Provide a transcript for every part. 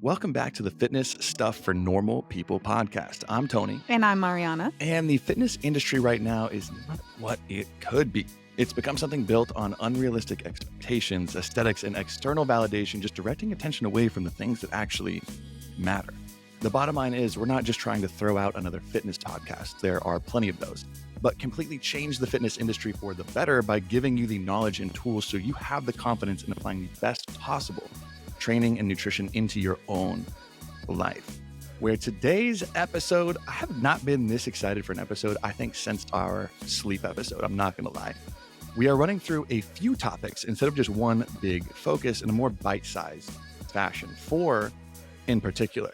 Welcome back to the Fitness Stuff for Normal People podcast. I'm Tony. And I'm Mariana. And the fitness industry right now is not what it could be. It's become something built on unrealistic expectations, aesthetics, and external validation, just directing attention away from the things that actually matter. The bottom line is we're not just trying to throw out another fitness podcast. There are plenty of those, but completely change the fitness industry for the better by giving you the knowledge and tools so you have the confidence in applying the best possible training and nutrition into your own life. Where today's episode, I have not been this excited for an episode, I think, since our sleep episode. I'm not going to lie. We are running through a few topics instead of just one big focus in a more bite-sized fashion. 4 in particular: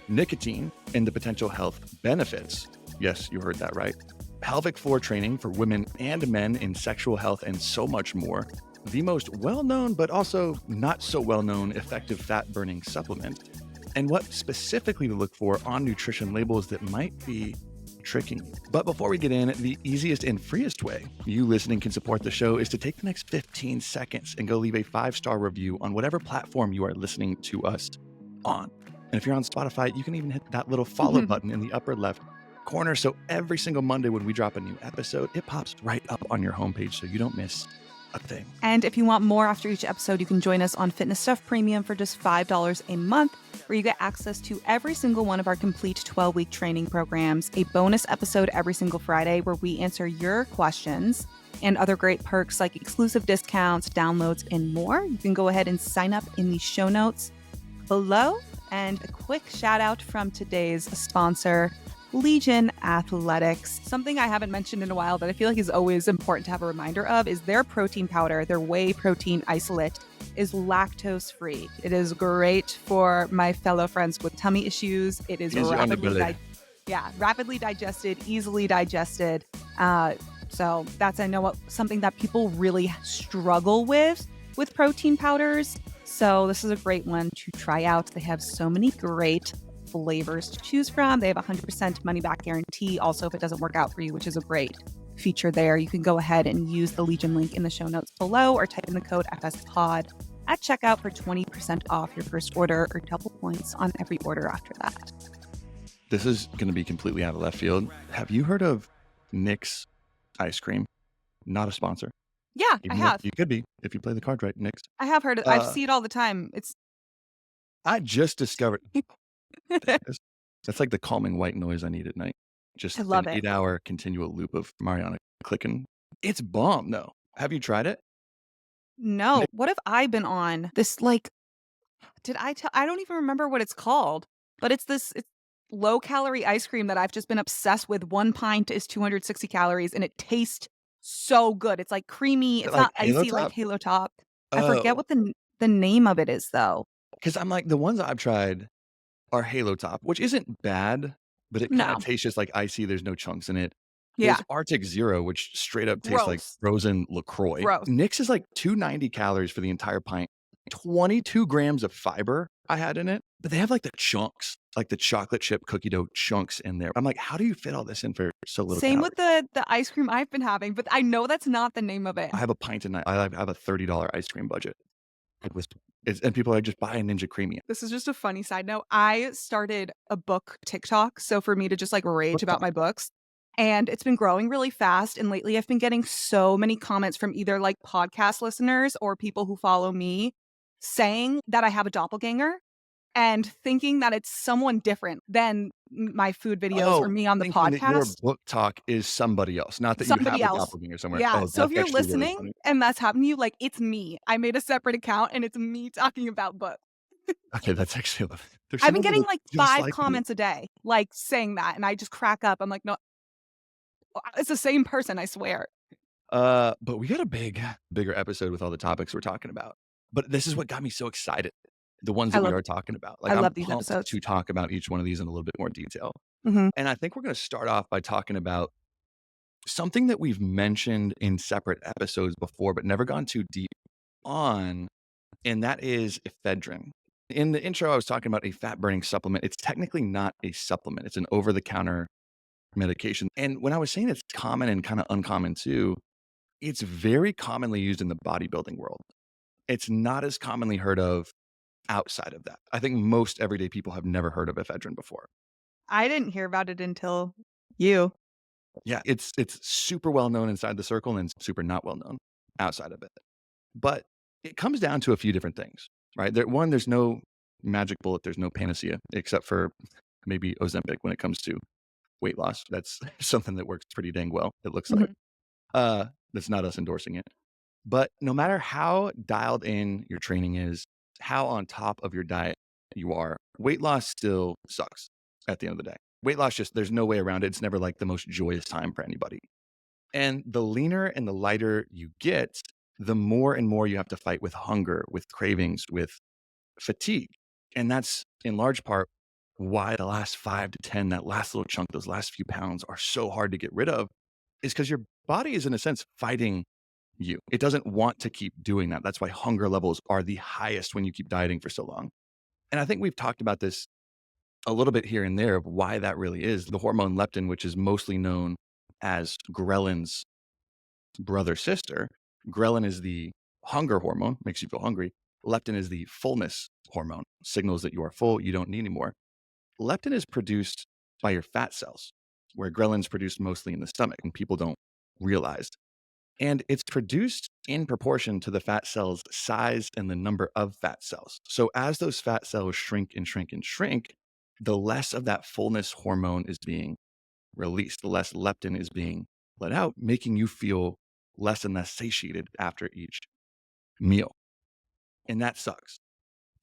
nicotine and the potential health benefits. Yes, you heard that right. Pelvic floor training for women and men in sexual health, and so much more. The most well-known, but also not so well-known effective fat-burning supplement, and what specifically to look for on nutrition labels that might be tricking you. But before we get in, the easiest and freest way you listening can support the show is to take the next 15 seconds and go leave a 5-star review on whatever platform you are listening to us on. And if you're on Spotify, you can even hit that little follow button in the upper left corner. So every single Monday when we drop a new episode, it pops right up on your homepage so you don't miss a thing. And if you want more after each episode, you can join us on Fitness Stuff Premium for just $5 a month, where you get access to every single one of our complete 12-week training programs, a bonus episode every single Friday where we answer your questions, and other great perks like exclusive discounts, downloads, and more. You can go ahead and sign up in the show notes below. And a quick shout out from today's sponsor, Legion Athletics. Something I haven't mentioned in a while that I feel like is always important to have a reminder of is their protein powder, their whey protein isolate, is lactose free. It is great for my fellow friends with tummy issues. It is rapidly digested, easily digested. So that's, I know, something that people really struggle with protein powders. So this is a great one to try out. They have so many great flavors to choose from. They have a 100% money back guarantee. Also, if it doesn't work out for you, which is a great feature there, you can go ahead and use the Legion link in the show notes below, or type in the code FSPOD at checkout for 20% off your first order, or double points on every order after that. This is going to be completely out of left field. Have you heard of Nick's ice cream? Not a sponsor. Yeah, I have. You could be if you play the card right, Nick's. I have heard it. I see it all the time. I just discovered that's like the calming white noise I need at night. Just I love an it. 8-hour continual loop of Mariana clicking. It's bomb, though. Have you tried it? No. What have I been on? This, did I tell? I don't even remember what it's called, but it's low calorie ice cream that I've just been obsessed with. 1 pint is 260 calories and it tastes so good. It's like creamy. It's not icy like Halo Top. I forget what the name of it is though. Because I'm like, the ones I've tried are Halo Top, which isn't bad, but it kind of tastes just like icy. There's no chunks in it. Yeah. There's Arctic Zero, which straight up tastes like frozen LaCroix. Gross. Nick's is like 290 calories for the entire pint. 22 grams of fiber I had in it, but they have like the chunks, like the chocolate chip cookie dough chunks in there. I'm like, how do you fit all this in for so little Same calories? with the ice cream I've been having, but I know that's not the name of it. I have a pint a night. I have a $30 ice cream budget. And people are just buying Ninja Creamy. This is just a funny side note. I started a book TikTok, so for me to just like rage about my books. And it's been growing really fast. And lately I've been getting so many comments from either like podcast listeners or people who follow me saying that I have a doppelganger and thinking that it's someone different than my food videos or me on the podcast. That your book talk is somebody else, not that somebody you have else. a doppelganger somewhere. Yeah. So if you're listening really and that's happening to you, like, it's me. I made a separate account and it's me talking about books. Okay, that's actually. I've been getting like 5 comments a day, like saying that, and I just crack up. I'm like, no, it's the same person, I swear. But we got a bigger episode with all the topics we're talking about. But this is what got me so excited. The ones that we are talking about. Like, I love I'm these pumped episodes to talk about each one of these in a little bit more detail. Mm-hmm. And I think we're going to start off by talking about something that we've mentioned in separate episodes before, but never gone too deep on, and that is ephedrine. In the intro, I was talking about a fat-burning supplement. It's technically not a supplement. It's an over-the-counter medication. And when I was saying it's common and kind of uncommon too, it's very commonly used in the bodybuilding world. It's not as commonly heard of outside of that. I think most everyday people have never heard of ephedrine before. I didn't hear about it until you. Yeah, it's super well known inside the circle and super not well known outside of it. But it comes down to a few different things, right? There's no magic bullet, there's no panacea except for maybe Ozempic when it comes to weight loss. That's something that works pretty dang well, it looks like. Mhm. That's not us endorsing it. But no matter how dialed in your training is, how on top of your diet you are, weight loss still sucks at the end of the day. Weight loss just, there's no way around it. It's never like the most joyous time for anybody. And the leaner and the lighter you get, the more and more you have to fight with hunger, with cravings, with fatigue. And that's in large part why the last 5 to 10, that last little chunk, those last few pounds are so hard to get rid of, is because your body is, in a sense, fighting you. It doesn't want to keep doing that. That's why hunger levels are the highest when you keep dieting for so long. And I think we've talked about this a little bit here and there of why that really is. The hormone leptin, which is mostly known as ghrelin's brother sister. Ghrelin is the hunger hormone, makes you feel hungry. Leptin is the fullness hormone, signals that you are full, you don't need anymore. Leptin is produced by your fat cells, where ghrelin is produced mostly in the stomach, and people don't realize. And it's produced in proportion to the fat cells' size and the number of fat cells. So as those fat cells shrink and shrink and shrink, the less of that fullness hormone is being released, the less leptin is being let out, making you feel less and less satiated after each meal. And that sucks.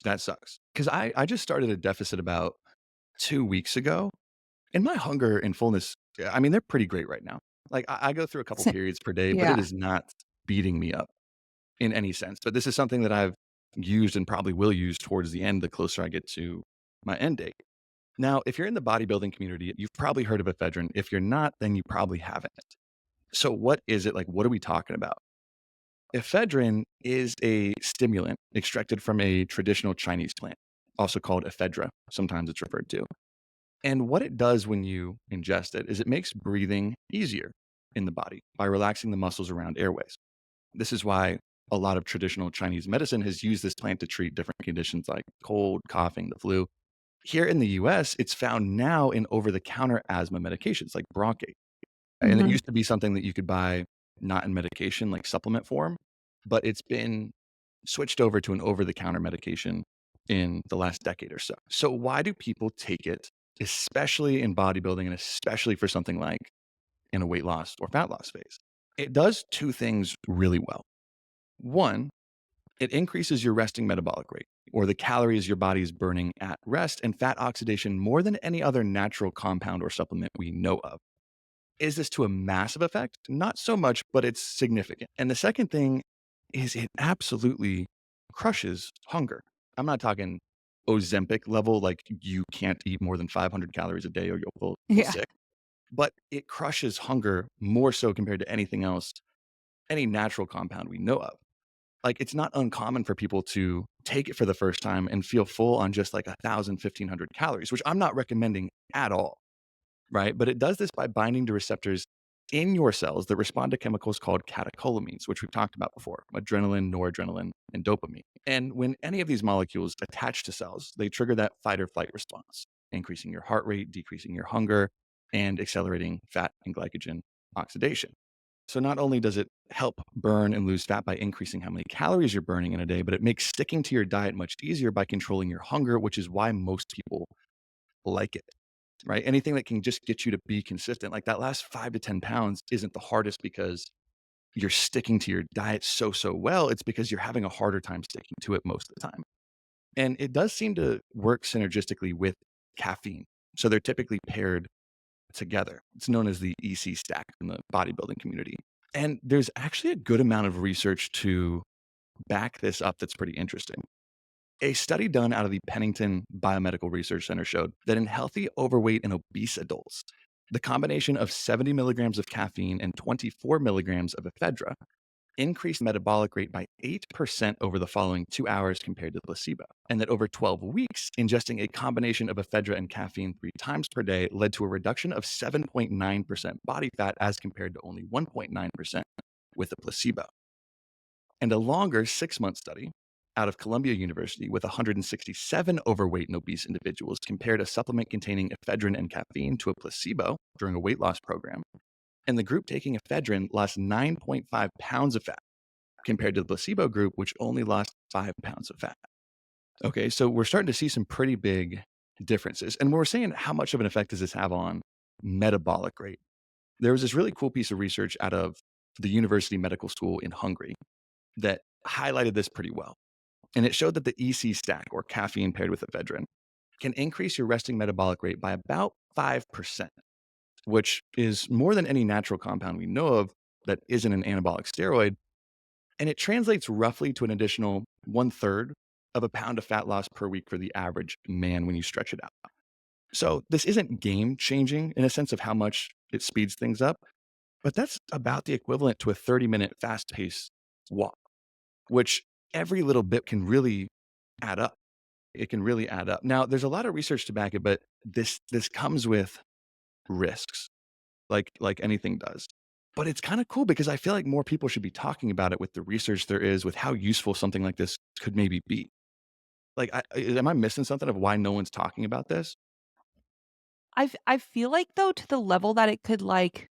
That sucks. Because I just started a deficit about 2 weeks ago, and my hunger and fullness, I mean, they're pretty great right now. Like I go through a couple periods per day, but it Yeah. is not beating me up in any sense. But this is something that I've used and probably will use towards the end, the closer I get to my end date. Now, if you're in the bodybuilding community, you've probably heard of ephedrine. If you're not, then you probably haven't. So, what is it? Like, what are we talking about? Ephedrine is a stimulant extracted from a traditional Chinese plant, also called ephedra. Sometimes it's referred to. And what it does when you ingest it is it makes breathing easier in the body by relaxing the muscles around airways. This is why a lot of traditional Chinese medicine has used this plant to treat different conditions like cold, coughing, the flu. Here in the US, it's found now in over the counter asthma medications like Bronchate. And it Mhm. used to be something that you could buy not in medication, like supplement form, but it's been switched over to an over the counter medication in the last decade or so. So, why do people take it, especially in bodybuilding and especially for something like in a weight loss or fat loss phase? It does two things really well. One, it increases your resting metabolic rate, or the calories your body is burning at rest, and fat oxidation more than any other natural compound or supplement we know of. Is this to a massive effect? Not so much, but it's significant. And the second thing is it absolutely crushes hunger. I'm not talking Ozempic level, like you can't eat more than 500 calories a day or you'll feel Yeah. sick, but it crushes hunger more so compared to anything else, any natural compound we know of. Like it's not uncommon for people to take it for the first time and feel full on just like 1,000, 1,500 calories, which I'm not recommending at all, right? But it does this by binding to receptors in your cells that respond to chemicals called catecholamines, which we've talked about before: adrenaline, noradrenaline, and dopamine. And when any of these molecules attach to cells, they trigger that fight or flight response, increasing your heart rate, decreasing your hunger, and accelerating fat and glycogen oxidation. So not only does it help burn and lose fat by increasing how many calories you're burning in a day, but it makes sticking to your diet much easier by controlling your hunger, which is why most people like it, right? Anything that can just get you to be consistent, like that last 5 to 10 pounds isn't the hardest because you're sticking to your diet so well. It's because you're having a harder time sticking to it most of the time. And it does seem to work synergistically with caffeine. So they're typically paired together. It's known as the EC stack in the bodybuilding community. And there's actually a good amount of research to back this up that's pretty interesting. A study done out of the Pennington Biomedical Research Center showed that in healthy, overweight, and obese adults, the combination of 70 milligrams of caffeine and 24 milligrams of ephedra increased metabolic rate by 8% over the following 2 hours compared to placebo. And that over 12 weeks, ingesting a combination of ephedra and caffeine 3 times per day led to a reduction of 7.9% body fat as compared to only 1.9% with a placebo. And a longer 6-month study out of Columbia University with 167 overweight and obese individuals compared a supplement containing ephedrine and caffeine to a placebo during a weight loss program. And the group taking ephedrine lost 9.5 pounds of fat compared to the placebo group, which only lost 5 pounds of fat. Okay, so we're starting to see some pretty big differences. And when we're saying how much of an effect does this have on metabolic rate, there was this really cool piece of research out of the University Medical School in Hungary that highlighted this pretty well. And it showed that the EC stack, or caffeine paired with ephedrine, can increase your resting metabolic rate by about 5%, which is more than any natural compound we know of that isn't an anabolic steroid. And it translates roughly to an additional 1/3 of a pound of fat loss per week for the average man when you stretch it out. So this isn't game changing in a sense of how much it speeds things up, but that's about the equivalent to a 30-minute fast paced walk, which every little bit can really add up. It can really add up. Now, there's a lot of research to back it, but this comes with risks, like anything does. But it's kind of cool because I feel like more people should be talking about it with the research there is, with how useful something like this could maybe be. Like, am I missing something of why no one's talking about this? I feel like though to the level that it could like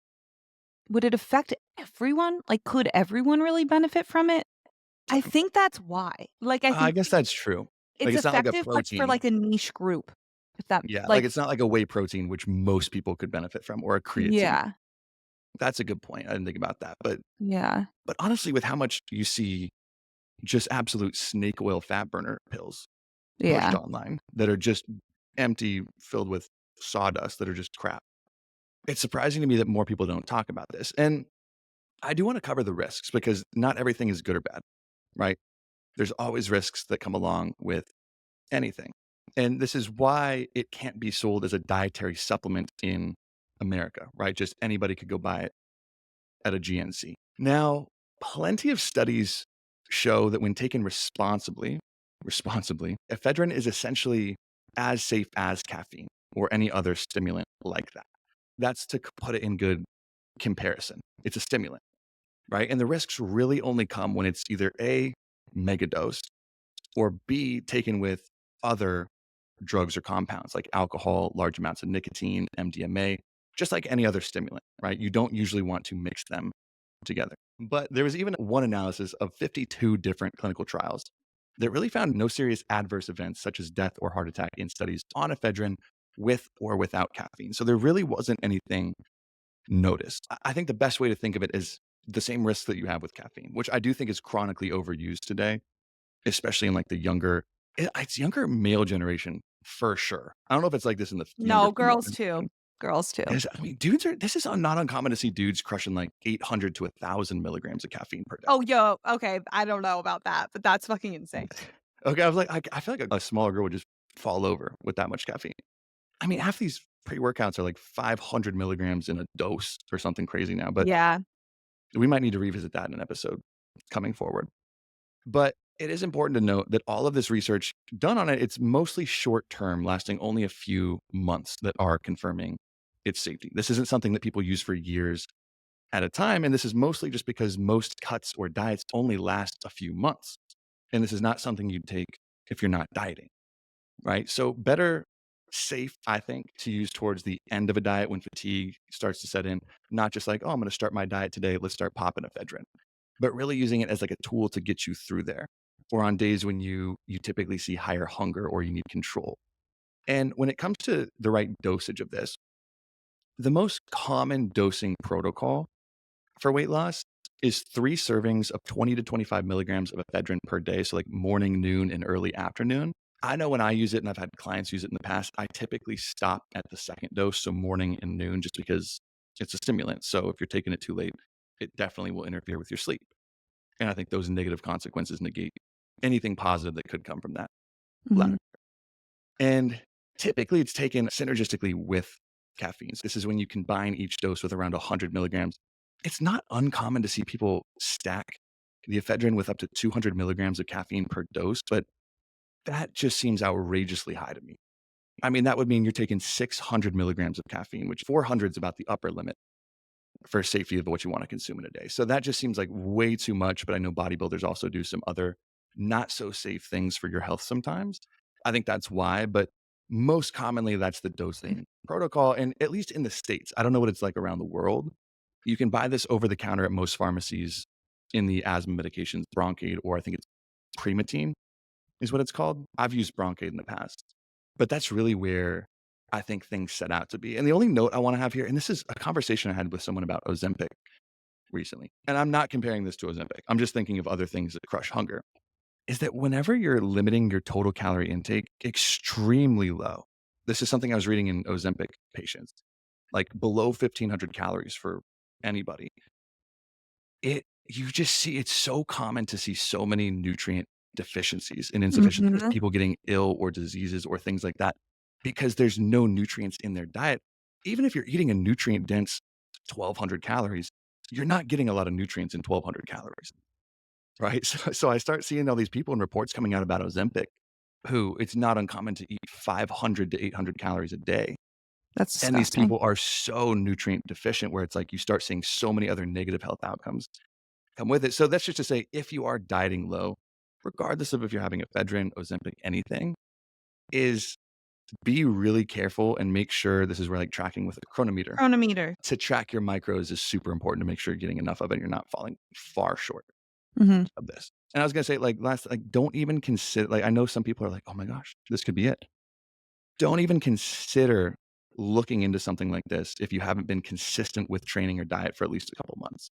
would it affect everyone? Like, could everyone really benefit from it? I think that's why. Like, I I think guess that's true. Like, it's it's not like a effective, but for protein. like a niche group. If that Yeah, like like it's not like a whey protein, which most people could benefit from, or a creatine. yeah. That's a good point. I didn't think about that. But Yeah. honestly, with how much you see just absolute snake oil fat burner pills pushed Yeah. online that are just empty, filled with sawdust that are just crap. It's surprising to me that more people don't talk about this. And I do want to cover the risks because not everything is good or bad, right? There's always risks that come along with anything. And this is why it can't be sold as a dietary supplement in America, right? Just anybody could go buy it at a GNC. Now, plenty of studies show that when taken responsibly, ephedrine is essentially as safe as caffeine or any other stimulant like that. That's to put it in good comparison. It's a stimulant, right? And the risks really only come when it's either A, megadosed, or B, taken with other drugs or compounds like alcohol, large amounts of nicotine, MDMA, just like any other stimulant, right? You don't usually want to mix them together. But there was even one analysis of 52 different clinical trials that really found no serious adverse events such as death or heart attack in studies on ephedrine with or without caffeine. So there really wasn't anything noticed. I think the best way to think of it is the same risks that you have with caffeine, which I do think is chronically overused today, especially in like the younger, it's younger male generation for sure. I don't know if it's like this in the younger No, female girls too. generation. Girls too. I mean, dudes are, this is not uncommon to see dudes crushing like 800 to 1,000 milligrams of caffeine per day. Oh, yo, okay. I don't know about that, but that's fucking insane. Okay. I was like, I feel like a smaller girl would just fall over with that much caffeine. I mean, half these pre workouts are like 500 milligrams in a dose or something crazy now, but Yeah. we might need to revisit that in an episode coming forward. But it is important to note that all of this research done on it, it's mostly short term, lasting only a few months that are confirming its safety. This isn't something that people use for years at a time. And this is mostly just because most cuts or diets only last a few months. And this is not something you'd take if you're not dieting, right? So better safe, I think, to use towards the end of a diet when fatigue starts to set in, not just like, oh, I'm going to start my diet today. Let's start popping ephedrine, but really using it as like a tool to get you through there, or on days when you typically see higher hunger or you need control. And when it comes to the right dosage of this, the most common dosing protocol for weight loss is 3 servings of 20 to 25 milligrams of ephedrine per day. So like morning, noon, and early afternoon. I know when I use it, and I've had clients use it in the past, I typically stop at the second dose, so morning and noon, just because it's a stimulant. So if you're taking it too late, it definitely will interfere with your sleep. And I think those negative consequences negate anything positive that could come from that Mhm. latter. And typically it's taken synergistically with caffeines. This is when you combine each dose with around 100 milligrams. It's not uncommon to see people stack the ephedrine with up to 200 milligrams of caffeine per dose, but that just seems outrageously high to me. I mean, that would mean you're taking 600 milligrams of caffeine, which 400 is about the upper limit for safety of what you want to consume in a day. So that just seems like way too much. But I know bodybuilders also do some other not so safe things for your health sometimes. I think that's why, but most commonly that's the dosing protocol. And at least in the States, I don't know what it's like around the world. You can buy this over the counter at most pharmacies in the asthma medications, Broncaid, or I think it's Primatine is what it's called. I've used Broncaid in the past, but that's really where I think things set out to be. And the only note I want to have here, and this is a conversation I had with someone about Ozempic recently, and I'm not comparing this to Ozempic. I'm just thinking of other things that crush hunger, is that whenever you're limiting your total calorie intake extremely low, this is something I was reading in Ozempic patients, like below 1,500 calories for anybody, you just see it's so common to see so many nutrient deficiencies and insufficiencies, Mhm. people getting ill or diseases or things like that because there's no nutrients in their diet. Even if you're eating a nutrient dense 1,200 calories, you're not getting a lot of nutrients in 1,200 calories, right? So I start seeing all these people and reports coming out about Ozempic who it's not uncommon to eat 500 to 800 calories a day. That's And these disgusting. people are so nutrient deficient where it's like you start seeing so many other negative health outcomes come with it. So that's just to say, if you are dieting low, regardless of if you're having ephedrine, Ozempic, anything, is be really careful and make sure this is where like tracking with a chronometer Chronometer. to track your micros is super important to make sure you're getting enough of it and you're not falling far short Mhm. of this. And I was gonna say, like don't even consider like I know some people are like, oh my gosh, this could be it. Don't even consider looking into something like this if you haven't been consistent with training or diet for at least a couple months.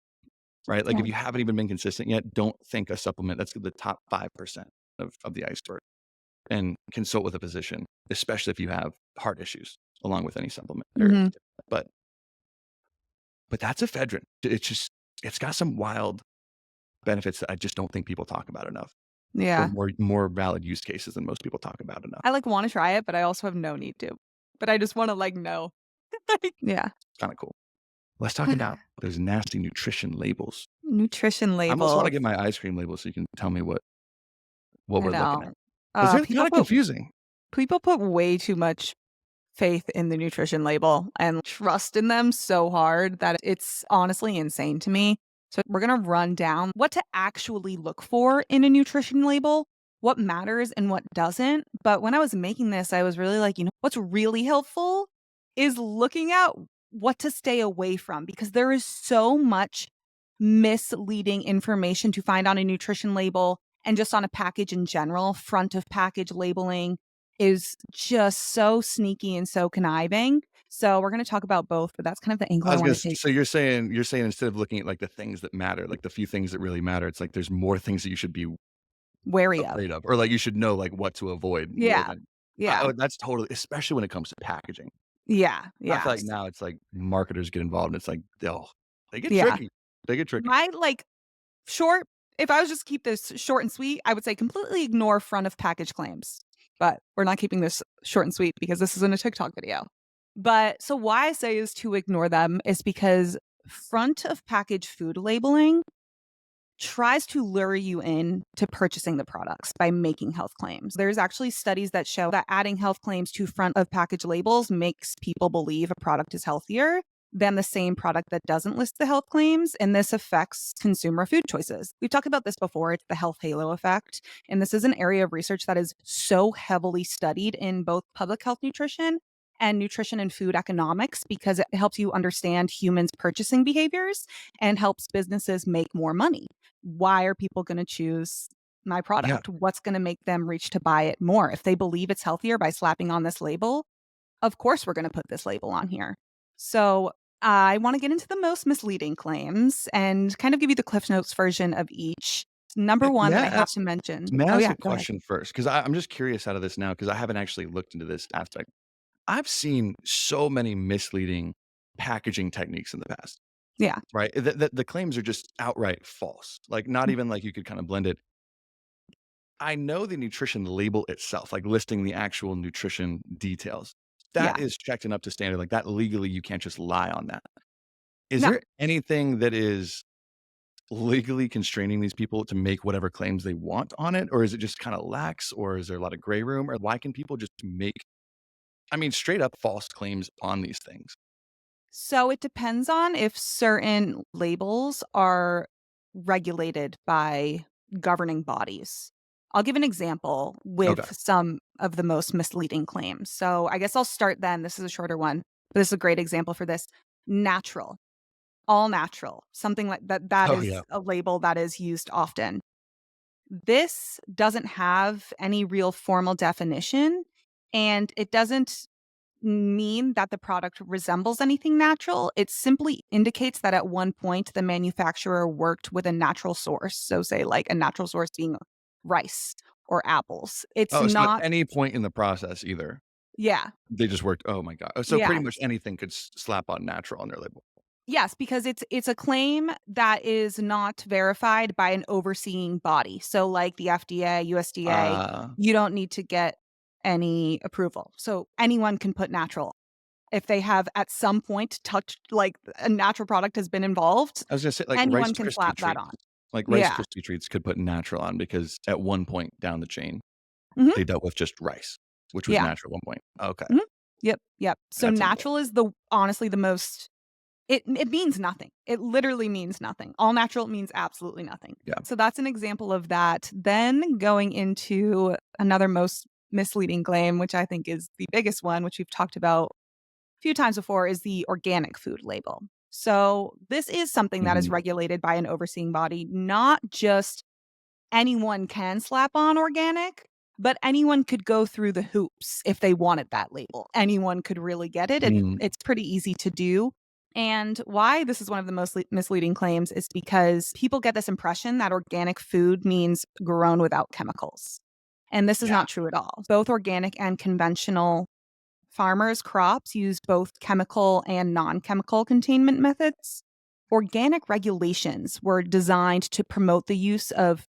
Right? Like, Yeah. if you haven't even been consistent yet, don't think a supplement that's the top 5% of the iceberg, and consult with a physician, especially if you have heart issues along with any supplement or Mhm. but but that's ephedrine. It's just it's got some wild benefits that I just don't think people talk about enough, or Yeah. more valid use cases than most people talk about enough. I, like, wanna try it, but I also have no need to. But I just wanna, like, know. Like yeah. Kinda cool. Let's talk about those nasty nutrition labels. Nutrition I almost wanna labels. get my ice cream label so you can tell me what I we're looking at know. 'cause they're People kinda put confusing. way too much faith in the nutrition label and trust in them so hard that it's honestly insane to me. So we're going to run down what to actually look for in a nutrition label, what matters and what doesn't. But when I was making this, I was really like, what's really helpful is looking at what to stay away from because there is so much misleading information to find on a nutrition label and just on a package in general. Front of package labeling is just so sneaky and so conniving. So we're going to talk about both, but that's kind of the angle I I was want gonna to take. so you're saying instead of looking at, like, the things that matter, like, the few things that really matter, it's like there's more things that you should be Wary of. afraid of, or, like, you should know, like, what to avoid more Yeah. than Yeah. that's totally especially when it comes to packaging. Yeah. I feel Yeah. like now it's like marketers get involved, and it's like, they get Yeah. tricky. They get tricky. My short, if I was just keep this short and sweet, I would say completely ignore front of package claims. But we're not keeping this short and sweet because this isn't a TikTok video. But so why I say is to ignore them is because front of package food labeling tries to lure you in to purchasing the products by making health claims. There's actually studies that show that adding health claims to front of package labels makes people believe a product is healthier than the same product that doesn't list the health claims, and this affects consumer food choices. We've talked about this before, it's the health halo effect, and this is an area of research that is so heavily studied in both public health nutrition and nutrition and food economics because it helps you understand humans' purchasing behaviors and helps businesses make more money. Why are people going to choose my Yeah. product? What's going to make them reach to buy it more? If they believe it's healthier by slapping on this label, of course we're going to put this label on here. So I want to get into the most misleading claims and kind of give you the Cliff Notes version of each. Number one May that I I have ask to mention. may I Oh, ask yeah, a go ahead. question first? 'Cause I'm just curious out of this now because I haven't actually looked into this aspect. I've seen so many misleading packaging techniques in the past, Yeah. right? The claims are just outright false, like, not even like you could kinda blend it. I know the nutrition label itself, like listing the actual nutrition details. That Yeah. is checked and up to standard, like, that legally, you can't just lie on that. Is No. there anything that is legally constraining these people to make whatever claims they want on it, or is it just kinda lax, or is there a lot of gray room, or why can people just make, I mean, straight up false claims on these things? So it depends on if certain labels are regulated by governing bodies. I'll give an example Okay. with some of the most misleading claims. So I guess I'll start then. This is a shorter one, but this is a great example for this. Natural, all natural, something like that. That Oh, is yeah. a label that is used often. This doesn't have any real formal definition, and it doesn't mean that the product resembles anything natural. It simply indicates that at one point the manufacturer worked with a natural source. So, say, like a natural source being rice or apples. It's Oh, so at not, any point in the process either, yeah, they just worked oh my god. Oh, so pretty yeah. much anything could slap on natural on their label. Yes, because it's a claim that is not verified by an overseeing body. So, like the FDA, USDA, Uh, you don't need to get any approval. So anyone can put natural if they have at some point touched, like, a natural product has been involved, I was gonna say, like, Rice anyone can Krispie slap that treats. on. Like, Rice Yeah. Krispie treats could put natural on because at one point down the chain, Mhm. they dealt with just rice, which was Yeah. natural at one point. Okay, Mhm. Yep, yep. So that's interesting. natural is the honestly the most it means nothing. It literally means nothing. All natural means absolutely nothing. Yeah. So that's an example of that. Then going into another most misleading claim, which I think is the biggest one, which we've talked about a few times before, is the organic food label. So this is something that is Mhm. regulated by an overseeing body, not just anyone can slap on organic, but anyone could go through the hoops if they wanted that label. Anyone could really get it. Mm. It's pretty easy to do. And why this is one of the most misleading claims is because people get this impression that organic food means grown without chemicals. And this is Yeah. not true at all. Both organic and conventional farmers' crops use both chemical and non chemical containment methods. Organic regulations were designed to promote the use of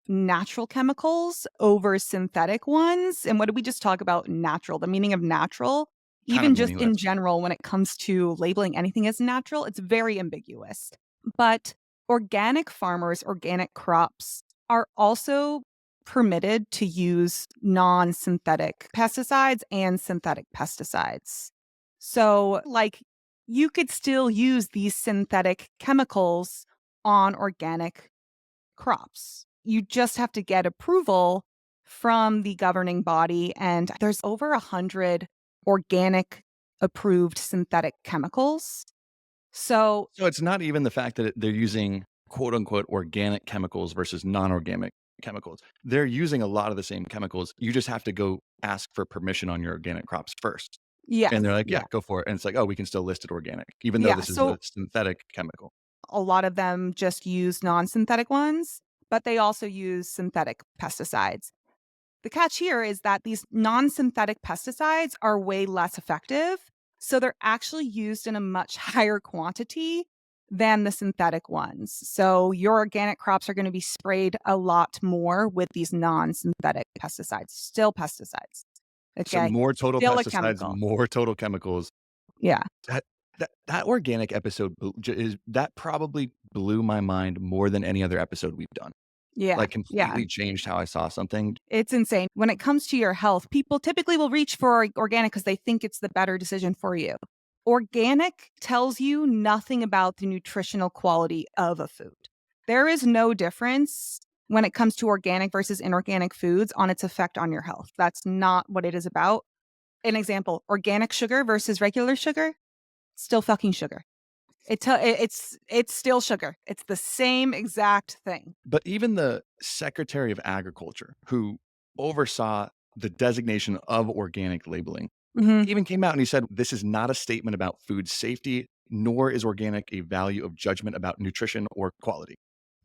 natural chemicals over synthetic ones. And what did we just talk about? Natural, the meaning of natural, Kind of even just in meaningless. general, when it comes to labeling anything as natural, it's very ambiguous. But organic farmers, organic crops are also permitted to use non synthetic pesticides and synthetic pesticides. So, like, you could still use these synthetic chemicals on organic crops. You just have to get approval from the governing body. And there's over 100 organic approved synthetic chemicals. So, So it's not even the fact that they're using quote unquote organic chemicals versus non-organic chemicals. They're using a lot of the same chemicals. You just have to go ask for permission on your organic crops first. And yes. they're like, yeah, Yeah. go for it. And it's like, oh, we can still list it organic, even though Yeah. this is a So, synthetic chemical. a lot of them just use non synthetic ones, but they also use synthetic pesticides. The catch here is that these non synthetic pesticides are way less effective. So they're actually used in a much higher quantity than the synthetic ones. So your organic crops are going to be sprayed a lot more with these non synthetic pesticides, still pesticides. So Okay. more total Still a pesticides, chemical. more total chemicals. Yeah. That organic episode is that probably blew my mind more than any other episode we've done. Yeah. Like Yeah. completely changed how I saw something. It's insane. When it comes to your health, people typically will reach for organic because they think it's the better decision for you. Organic tells you nothing about the nutritional quality of a food. There is no difference when it comes to organic versus inorganic foods on its effect on your health. That's not what it is about. An example, organic sugar versus regular sugar, still fucking sugar. It's still sugar. It's the same exact thing. But even the Secretary of Agriculture, who oversaw the designation of organic labeling, Mhm. even came out and he said, "This is not a statement about food safety, nor is organic a value of judgment about nutrition or quality."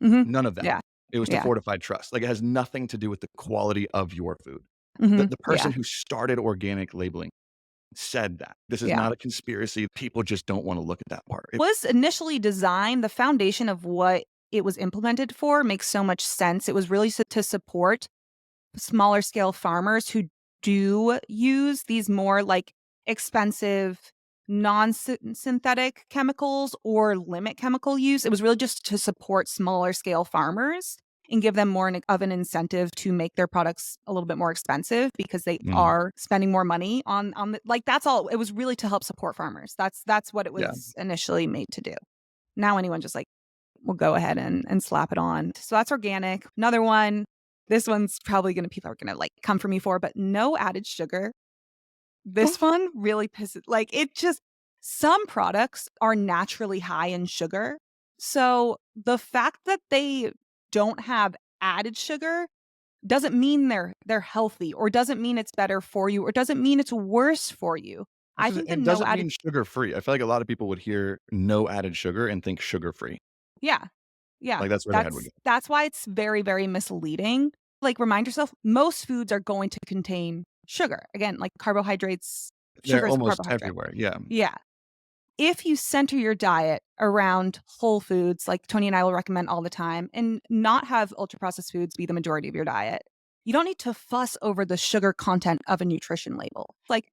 Mhm. None of that. Yeah. It was to Yeah. fortify trust. Like, it has nothing to do with the quality of your food. Mhm. The Yeah. person who started organic labeling said that. This is Yeah. not a conspiracy. People just don't wanna look at that part. Was initially designed, the foundation of what it was implemented for makes so much sense. It was really to support smaller scale farmers who do use these more like expensive non-synthetic chemicals or limit chemical use. It was really just to support smaller scale farmers and give them more of an incentive to make their products a little bit more expensive because they Mm, are spending more money on the, like, that's all. It was really to help support farmers. That's what it yeah. was initially made to do. Now anyone just like will go ahead and slap it on. So that's organic. Another one, This one's probably people are gonna like come for me for, but no added sugar. This one really pisses it just some products are naturally high in sugar. So the fact that they don't have added sugar doesn't mean they're healthy or doesn't mean it's better for you or doesn't mean it's worse for you. I think the It no doesn't added mean sugar-free. I feel like a lot of people would hear no added sugar and think sugar-free. yeah. Yeah. Like, that's where their head would go. That's why it's very, very misleading. Like remind yourself most foods are going to contain sugar. Again, like carbohydrates, They're sugar is a almost carbohydrate. everywhere, yeah. Yeah. If you center your diet around whole foods, like Tony and I will recommend all the time, and not have ultra processed foods be the majority of your diet, you don't need to fuss over the sugar content of a nutrition label. Like,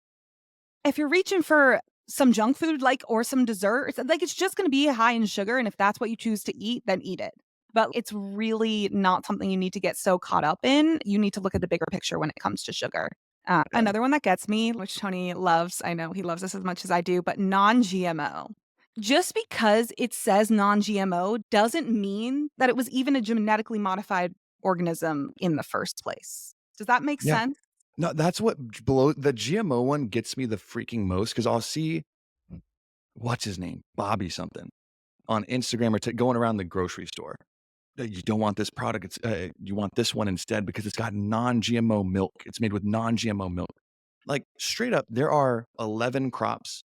if you're reaching for some junk food, or some dessert, it's just going to be high in sugar. And if that's what you choose to eat, then eat it. But it's really not something you need to get so caught up in. You need to look at the bigger picture when it comes to sugar. Yeah. Another one that gets me, which Tony loves, I know he loves this as much as I do, but non-GMO. Just because it says non-GMO doesn't mean that it was even a genetically modified organism in the first place. Does that make Yeah. sense? No, that's what below the GMO one gets me the freaking most because I'll see, what's his name? Bobby something on Instagram or going around the grocery store. You don't want this product. You want this one instead because it's got non-GMO milk. It's made with non-GMO milk. Like straight up, there are 11 crops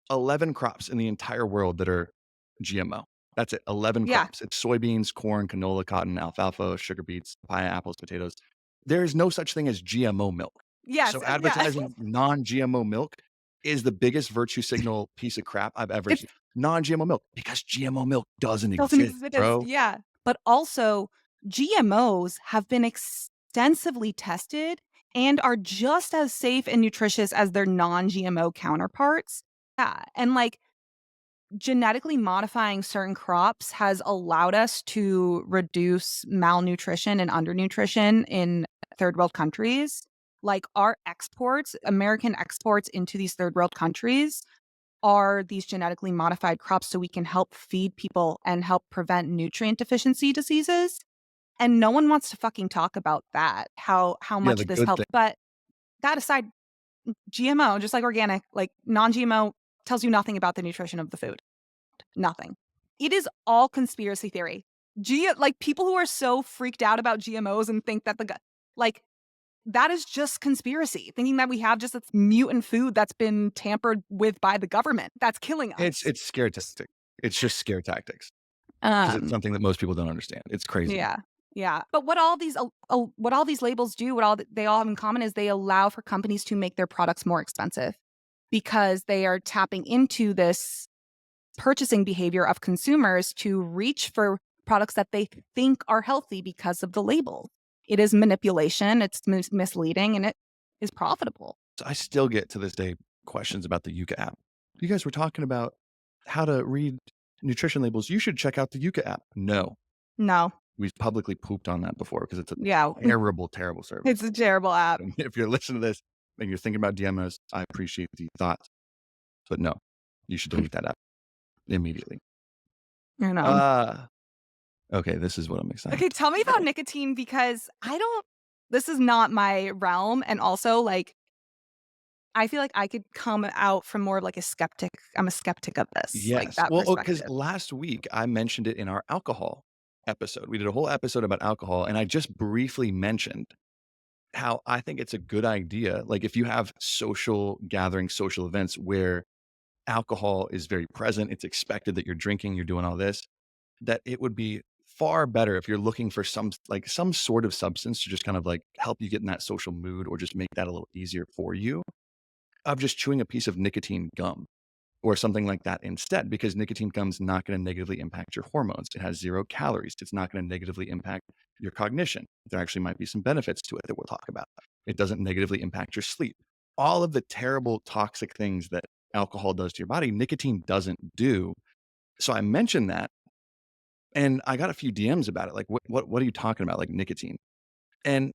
in the entire world that are GMO. That's it. 11 Yeah. crops. It's soybeans, corn, canola, cotton, alfalfa, sugar beets, papaya, apples, potatoes. There is no such thing as GMO milk. Yes. So Yeah. advertising non-GMO milk is the biggest virtue signal piece of crap I've ever It's seen. Non-GMO milk, because GMO milk doesn't doesn't exist, exist. bro. Yeah. But also, GMOs have been extensively tested and are just as safe and nutritious as their non-GMO counterparts. Yeah. And genetically modifying certain crops has allowed us to reduce malnutrition and undernutrition in third world countries. Like our exports, American exports into these third world countries are these genetically modified crops so we can help feed people and help prevent nutrient deficiency diseases. And no one wants to fucking talk about that, how Yeah, much the this good helps. thing. But that aside, GMO, just like organic, like non-GMO tells you nothing about the nutrition of the food. Nothing. It is all conspiracy theory. People who are so freaked out about GMOs and think that that is just conspiracy, thinking that we have just this mutant food that's been tampered with by the government. That's killing us. It's scare tactic. It's just scare tactics because it's something that most people don't understand. It's crazy. Yeah. Yeah. But what all these labels do, they all have in common is they allow for companies to make their products more expensive because they are tapping into this purchasing behavior of consumers to reach for products that they think are healthy because of the label. It is manipulation, it's misleading, and it is profitable. So I still get to this day questions about the Yuka app. You guys were talking about how to read nutrition labels. You should check out the Yuka app. No, No. we've publicly pooped on that before because it's a Yeah. terrible, terrible service. It's a terrible app. And if you're listening to this and you're thinking about DMOs, I appreciate the thoughts, but no, you should delete that app immediately. You know. Okay, this is what I'm excited. Okay, tell me about nicotine because this is not my realm. And also, I feel like I could come out from more of a skeptic. I'm a skeptic of this. Yes. That Well, because perspective. last week I mentioned it in our alcohol episode. We did a whole episode about alcohol, and I just briefly mentioned how I think it's a good idea. Like if you have social gatherings, social events where alcohol is very present, it's expected that you're drinking, you're doing all this, that it would be far better if you're looking for some sort of substance to just kind of help you get in that social mood or just make that a little easier for you, of just chewing a piece of nicotine gum or something like that instead, because nicotine gum's not going to negatively impact your hormones. It has 0 calories. It's not going to negatively impact your cognition. There actually might be some benefits to it that we'll talk about. It doesn't negatively impact your sleep. All of the terrible toxic things that alcohol does to your body, nicotine doesn't do. So I mentioned that, and I got a few DMs about it. Like, what are you talking about? Like nicotine. And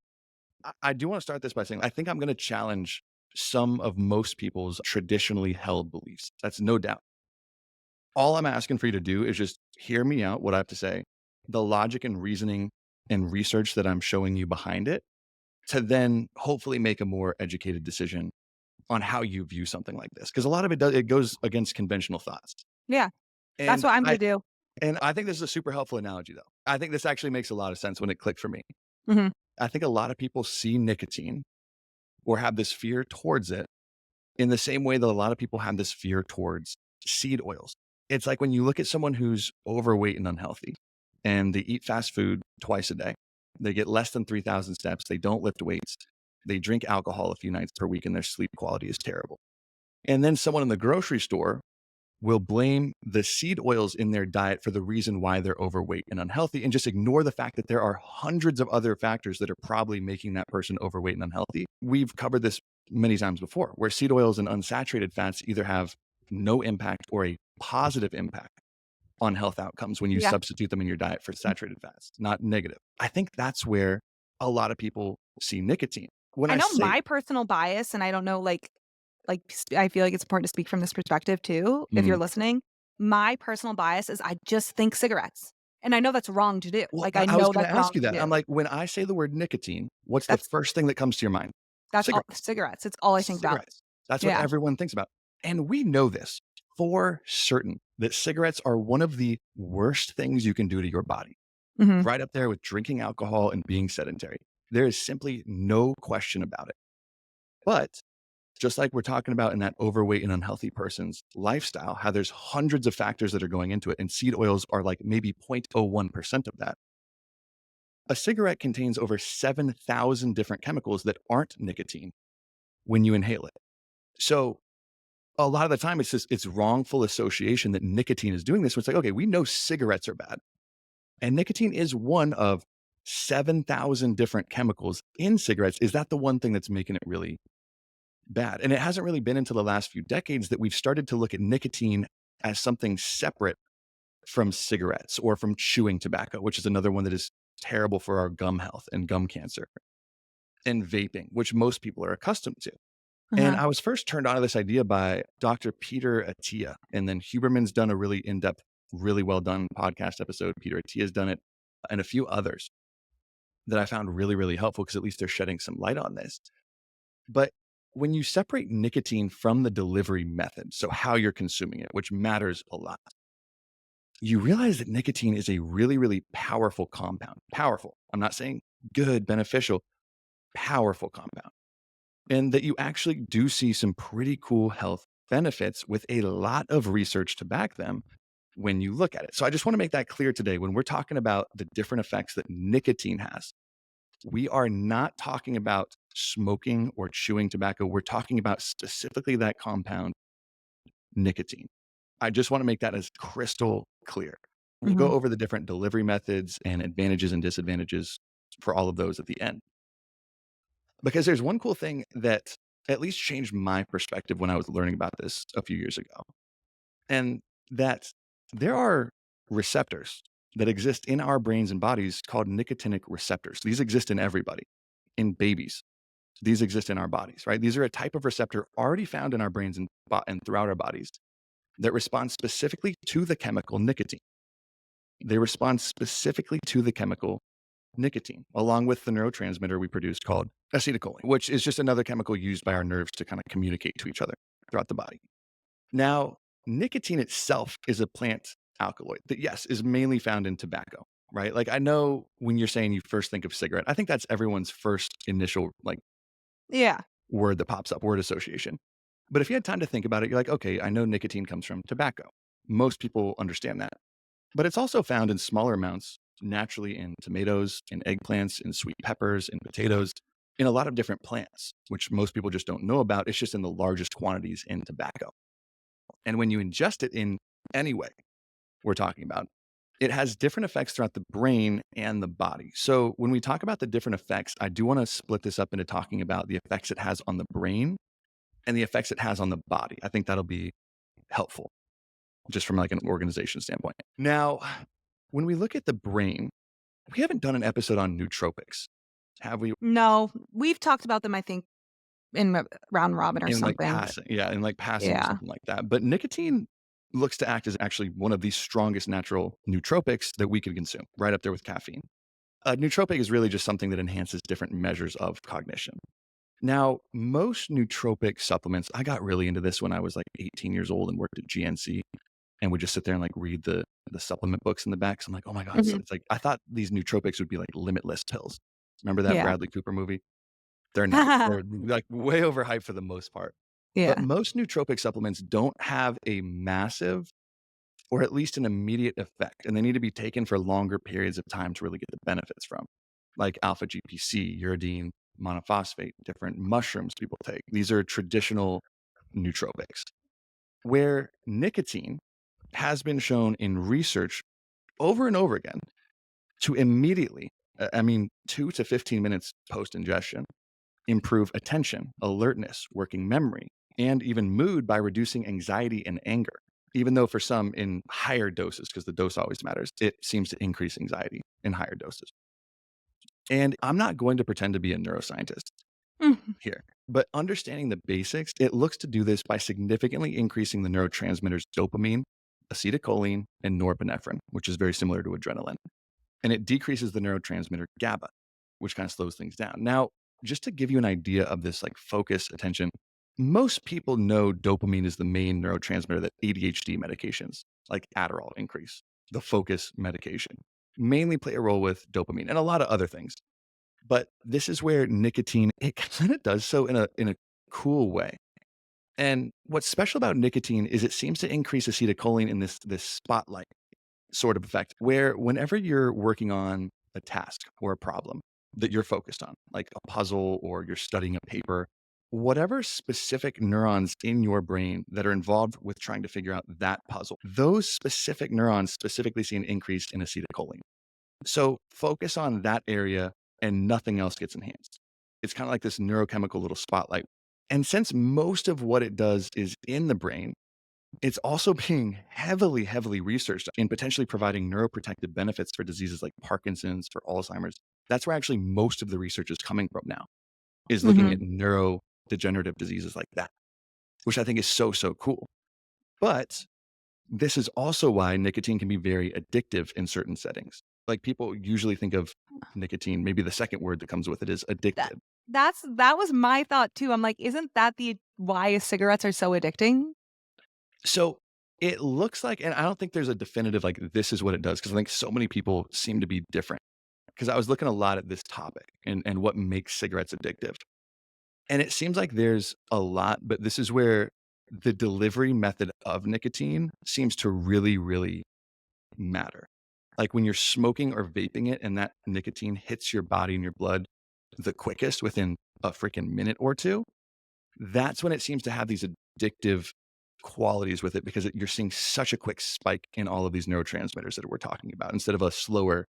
I do want to start this by saying, I think I'm going to challenge some of most people's traditionally held beliefs. That's no doubt. All I'm asking for you to do is just hear me out, what I have to say, the logic and reasoning and research that I'm showing you behind it to then hopefully make a more educated decision on how you view something like this. Because a lot of it goes against conventional thoughts. Yeah. That's And what I'm going I, to do. and I think this is a super helpful analogy though. I think this actually makes a lot of sense when it clicked for me. Hmm. I think a lot of people see nicotine or have this fear towards it in the same way that a lot of people have this fear towards seed oils. It's like when you look at someone who's overweight and unhealthy and they eat fast food twice a day, they get less than 3,000 steps, they don't lift weights, they drink alcohol a few nights per week, and their sleep quality is terrible. And then someone in the grocery store will blame the seed oils in their diet for the reason why they're overweight and unhealthy and just ignore the fact that there are hundreds of other factors that are probably making that person overweight and unhealthy. We've covered this many times before, where seed oils and unsaturated fats either have no impact or a positive impact on health outcomes when you Yeah. substitute them in your diet for saturated fats, not negative. I think that's where a lot of people see nicotine. When I I know say, my personal bias, and I don't know, I feel like it's important to speak from this perspective too, if you're mm, listening. My personal bias is I just think cigarettes. And I know that's wrong to do. well, Like, I I was know going to that's ask wrong you to that. I'm do. like, when I say the word nicotine, what's the That's first thing that comes to your mind? that's all Cigarettes. cigarettes. It's all I think about. Cigarettes. That's what Yeah. everyone thinks about. And we know this for certain that cigarettes are one of the worst things you can do to your body, Mhm. right up there with drinking alcohol and being sedentary. There is simply no question about it. But just like we're talking about in that overweight and unhealthy person's lifestyle, how there's hundreds of factors that are going into it, and seed oils are like maybe 0.01% of that. A cigarette contains over 7,000 different chemicals that aren't nicotine when you inhale it. So a lot of the time it's wrongful association that nicotine is doing this. So it's like, okay, we know cigarettes are bad. And nicotine is one of 7,000 different chemicals in cigarettes. Is that the one thing that's making it really bad? And it hasn't really been until the last few decades that we've started to look at nicotine as something separate from cigarettes or from chewing tobacco, which is another one that is terrible for our gum health and gum cancer, and vaping, which most people are accustomed to. And Uh-huh. I was first turned on to this idea by Dr. Peter Attia. And then Huberman's done a really in-depth, really well done podcast episode. Peter Attia's done it, and a few others that I found really, really helpful because at least they're shedding some light on this. But when you separate nicotine from the delivery method, so how you're consuming it, which matters a lot, you realize that nicotine is a really, really powerful compound. Powerful. I'm not saying good, beneficial, powerful compound. And that you actually do see some pretty cool health benefits with a lot of research to back them when you look at it. So I just want to make that clear today when we're talking about the different effects that nicotine has. We are not talking about smoking or chewing tobacco. We're talking about specifically that compound, nicotine. I just want to make that as crystal clear. We'll go Mhm. over the different delivery methods and advantages and disadvantages for all of those at the end. Because there's one cool thing that at least changed my perspective when I was learning about this a few years ago, and that there are receptors that exist in our brains and bodies called nicotinic receptors. These exist in everybody, in babies. These exist in our bodies, right? These are a type of receptor already found in our brains and throughout our bodies that respond specifically to the chemical nicotine. They respond specifically to the chemical nicotine, along with the neurotransmitter we produce called acetylcholine, which is just another chemical used by our nerves to kind of communicate to each other throughout the body. Now, nicotine itself is a plant alkaloid that, yes, is mainly found in tobacco, right? Like I know when you're saying you first think of cigarette, I think that's everyone's first initial like Yeah. word that pops up, word association. But if you had time to think about it, you're like, okay, I know nicotine comes from tobacco. Most people understand that. But it's also found in smaller amounts naturally in tomatoes, in eggplants, in sweet peppers, in potatoes, in a lot of different plants, which most people just don't know about. It's just in the largest quantities in tobacco. And when you ingest it in any way we're talking about, it has different effects throughout the brain and the body. So when we talk about the different effects, I do want to split this up into talking about the effects it has on the brain and the effects it has on the body. I think that'll be helpful just from like an organization standpoint. Now, when we look at the brain, we haven't done an episode on nootropics, have we? No, we've talked about them, I think, in round robin or In like something, but passing, yeah, in like passing or yeah. something like that. But nicotine looks to act as actually one of the strongest natural nootropics that we can consume, right up there with caffeine. A nootropic is really just something that enhances different measures of cognition. Now, most nootropic supplements, I got really into this when I was like 18 years old and worked at GNC and would just sit there and like read the supplement books in the back. So I'm like, oh my God. So Mhm. it's like I thought these nootropics would be like limitless pills. Remember that Yeah. Bradley Cooper movie? They're not. They're like way overhyped for the most part. But Yeah. most nootropic supplements don't have a massive or at least an immediate effect, and they need to be taken for longer periods of time to really get the benefits from, like alpha GPC, uridine, monophosphate, different mushrooms people take. These are traditional nootropics. Where nicotine has been shown in research over and over again to immediately, I mean, 2 to 15 minutes post ingestion, improve attention, alertness, working memory, and even mood by reducing anxiety and anger. Even though for some in higher doses, because the dose always matters, it seems to increase anxiety in higher doses. And I'm not going to pretend to be a neuroscientist Mhm. here, but understanding the basics, it looks to do this by significantly increasing the neurotransmitters dopamine, acetylcholine, and norepinephrine, which is very similar to adrenaline. And it decreases the neurotransmitter GABA, which kind of slows things down. Now, just to give you an idea of this like focus, attention, most people know dopamine is the main neurotransmitter that ADHD medications like Adderall increase. The focus medication mainly play a role with dopamine and a lot of other things. But this is where nicotine it kind of does so in a cool way. And what's special about nicotine is it seems to increase acetylcholine in this spotlight sort of effect where whenever you're working on a task or a problem that you're focused on, like a puzzle or you're studying a paper, whatever specific neurons in your brain that are involved with trying to figure out that puzzle, those specific neurons specifically see an increase in acetylcholine. So focus on that area and nothing else gets enhanced. It's kind of like this neurochemical little spotlight. And since most of what it does is in the brain, it's also being heavily, heavily researched in potentially providing neuroprotective benefits for diseases like Parkinson's, for Alzheimer's. That's where actually most of the research is coming from now, is looking at Mhm. neurodegenerative diseases like that, which I think is so, so cool. But this is also why nicotine can be very addictive in certain settings. Like people usually think of nicotine, maybe the second word that comes with it is That addictive. that was my thought too. I'm like, isn't that the why cigarettes are so addicting? So it looks like, and I don't think there's a definitive like this is what it does because I think so many people seem to be different. Because I was looking a lot at this topic and what makes cigarettes addictive. And it seems like there's a lot, but this is where the delivery method of nicotine seems to really, really matter. Like when you're smoking or vaping it and that nicotine hits your body and your blood the quickest within a freaking minute or two, that's when it seems to have these addictive qualities with it because you're seeing such a quick spike in all of these neurotransmitters that we're talking about instead of a slower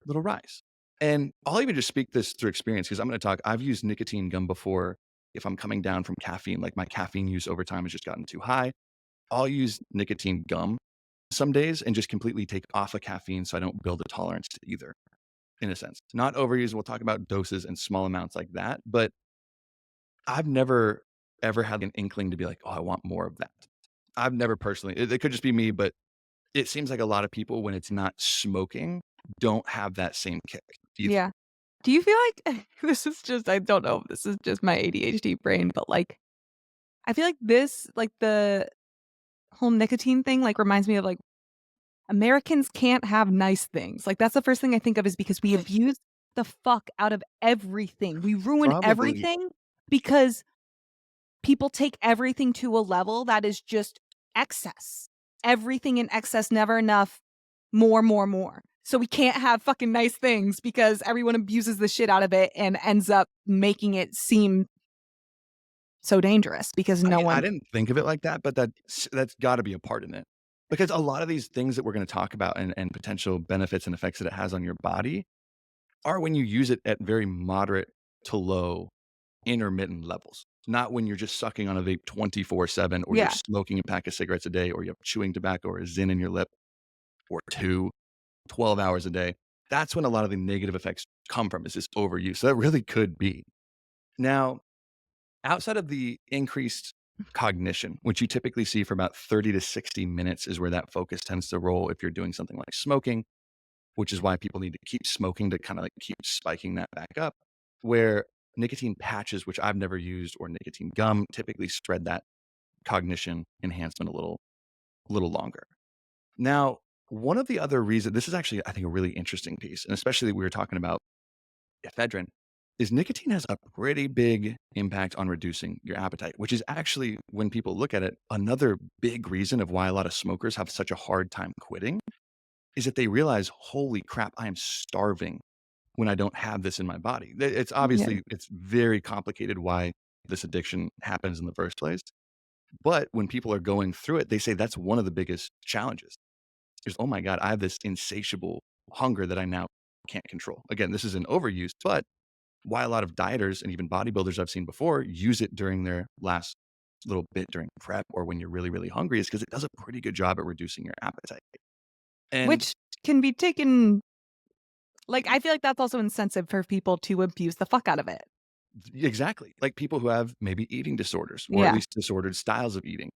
little rise. And I'll even just speak this through experience because I'm going to talk. I've used nicotine gum before if I'm coming down from caffeine, like my caffeine use over time has just gotten too high. I'll use nicotine gum some days and just completely take off of caffeine so I don't build a tolerance to either, in a sense. Not overuse. We'll talk about doses and small amounts like that. But I've never ever had an inkling to be like, oh, I want more of that. I've never personally, it could just be me, but it seems like a lot of people, when it's not smoking, don't have that same kick either. Yeah. Do you feel like this is just I don't know if this is just my ADHD brain, but like I feel like this like the whole nicotine thing like reminds me of like Americans can't have nice things. Like that's the first thing I think of is because we abuse the fuck out of everything. We ruin Probably. everything because people take everything to a level that is just excess. Everything in excess, never enough, more, more, more. So we can't have fucking nice things because everyone abuses the shit out of it and ends up making it seem so dangerous because I no mean, I one. didn't think of it like that, but that's gotta be a part in it. Because a lot of these things that we're gonna talk about and potential benefits and effects that it has on your body are when you use it at very moderate to low intermittent levels. Not when you're just sucking on a vape 24/7 or you're Yeah. smoking a pack of cigarettes a day or you have chewing tobacco or a Zyn in your lip or 2, 12 hours a day. That's when a lot of the negative effects come from is this overuse. So that really could be. Now, outside of the increased cognition, which you typically see for about 30 to 60 minutes is where that focus tends to roll if you're doing something like smoking. which is why people need to keep smoking to kind of like keep spiking that back up. Where nicotine patches, which I've never used, or nicotine gum, typically spread that cognition enhancement a little longer. Now, one of the other reasons, this is actually, I think, a really interesting piece, and especially we were talking about ephedrine, is nicotine has a pretty big impact on reducing your appetite, which is actually, when people look at it, another big reason of why a lot of smokers have such a hard time quitting is that they realize, holy crap, I am starving when I don't have this in my body. It's Yeah. obviously, it's very complicated why this addiction happens in the first place. But when people are going through it, they say that's one of the biggest challenges is, oh my God, I have this insatiable hunger that I now can't control. Again, this is an overuse, but why a lot of dieters and even bodybuilders I've seen before use it during their last little bit during prep or when you're really, really hungry is because it does a pretty good job at reducing your appetite. And Which can be taken, like, I feel like that's also incentive for people to abuse the fuck out of it. exactly, like people who have maybe eating disorders or at Yeah. least disordered styles of eating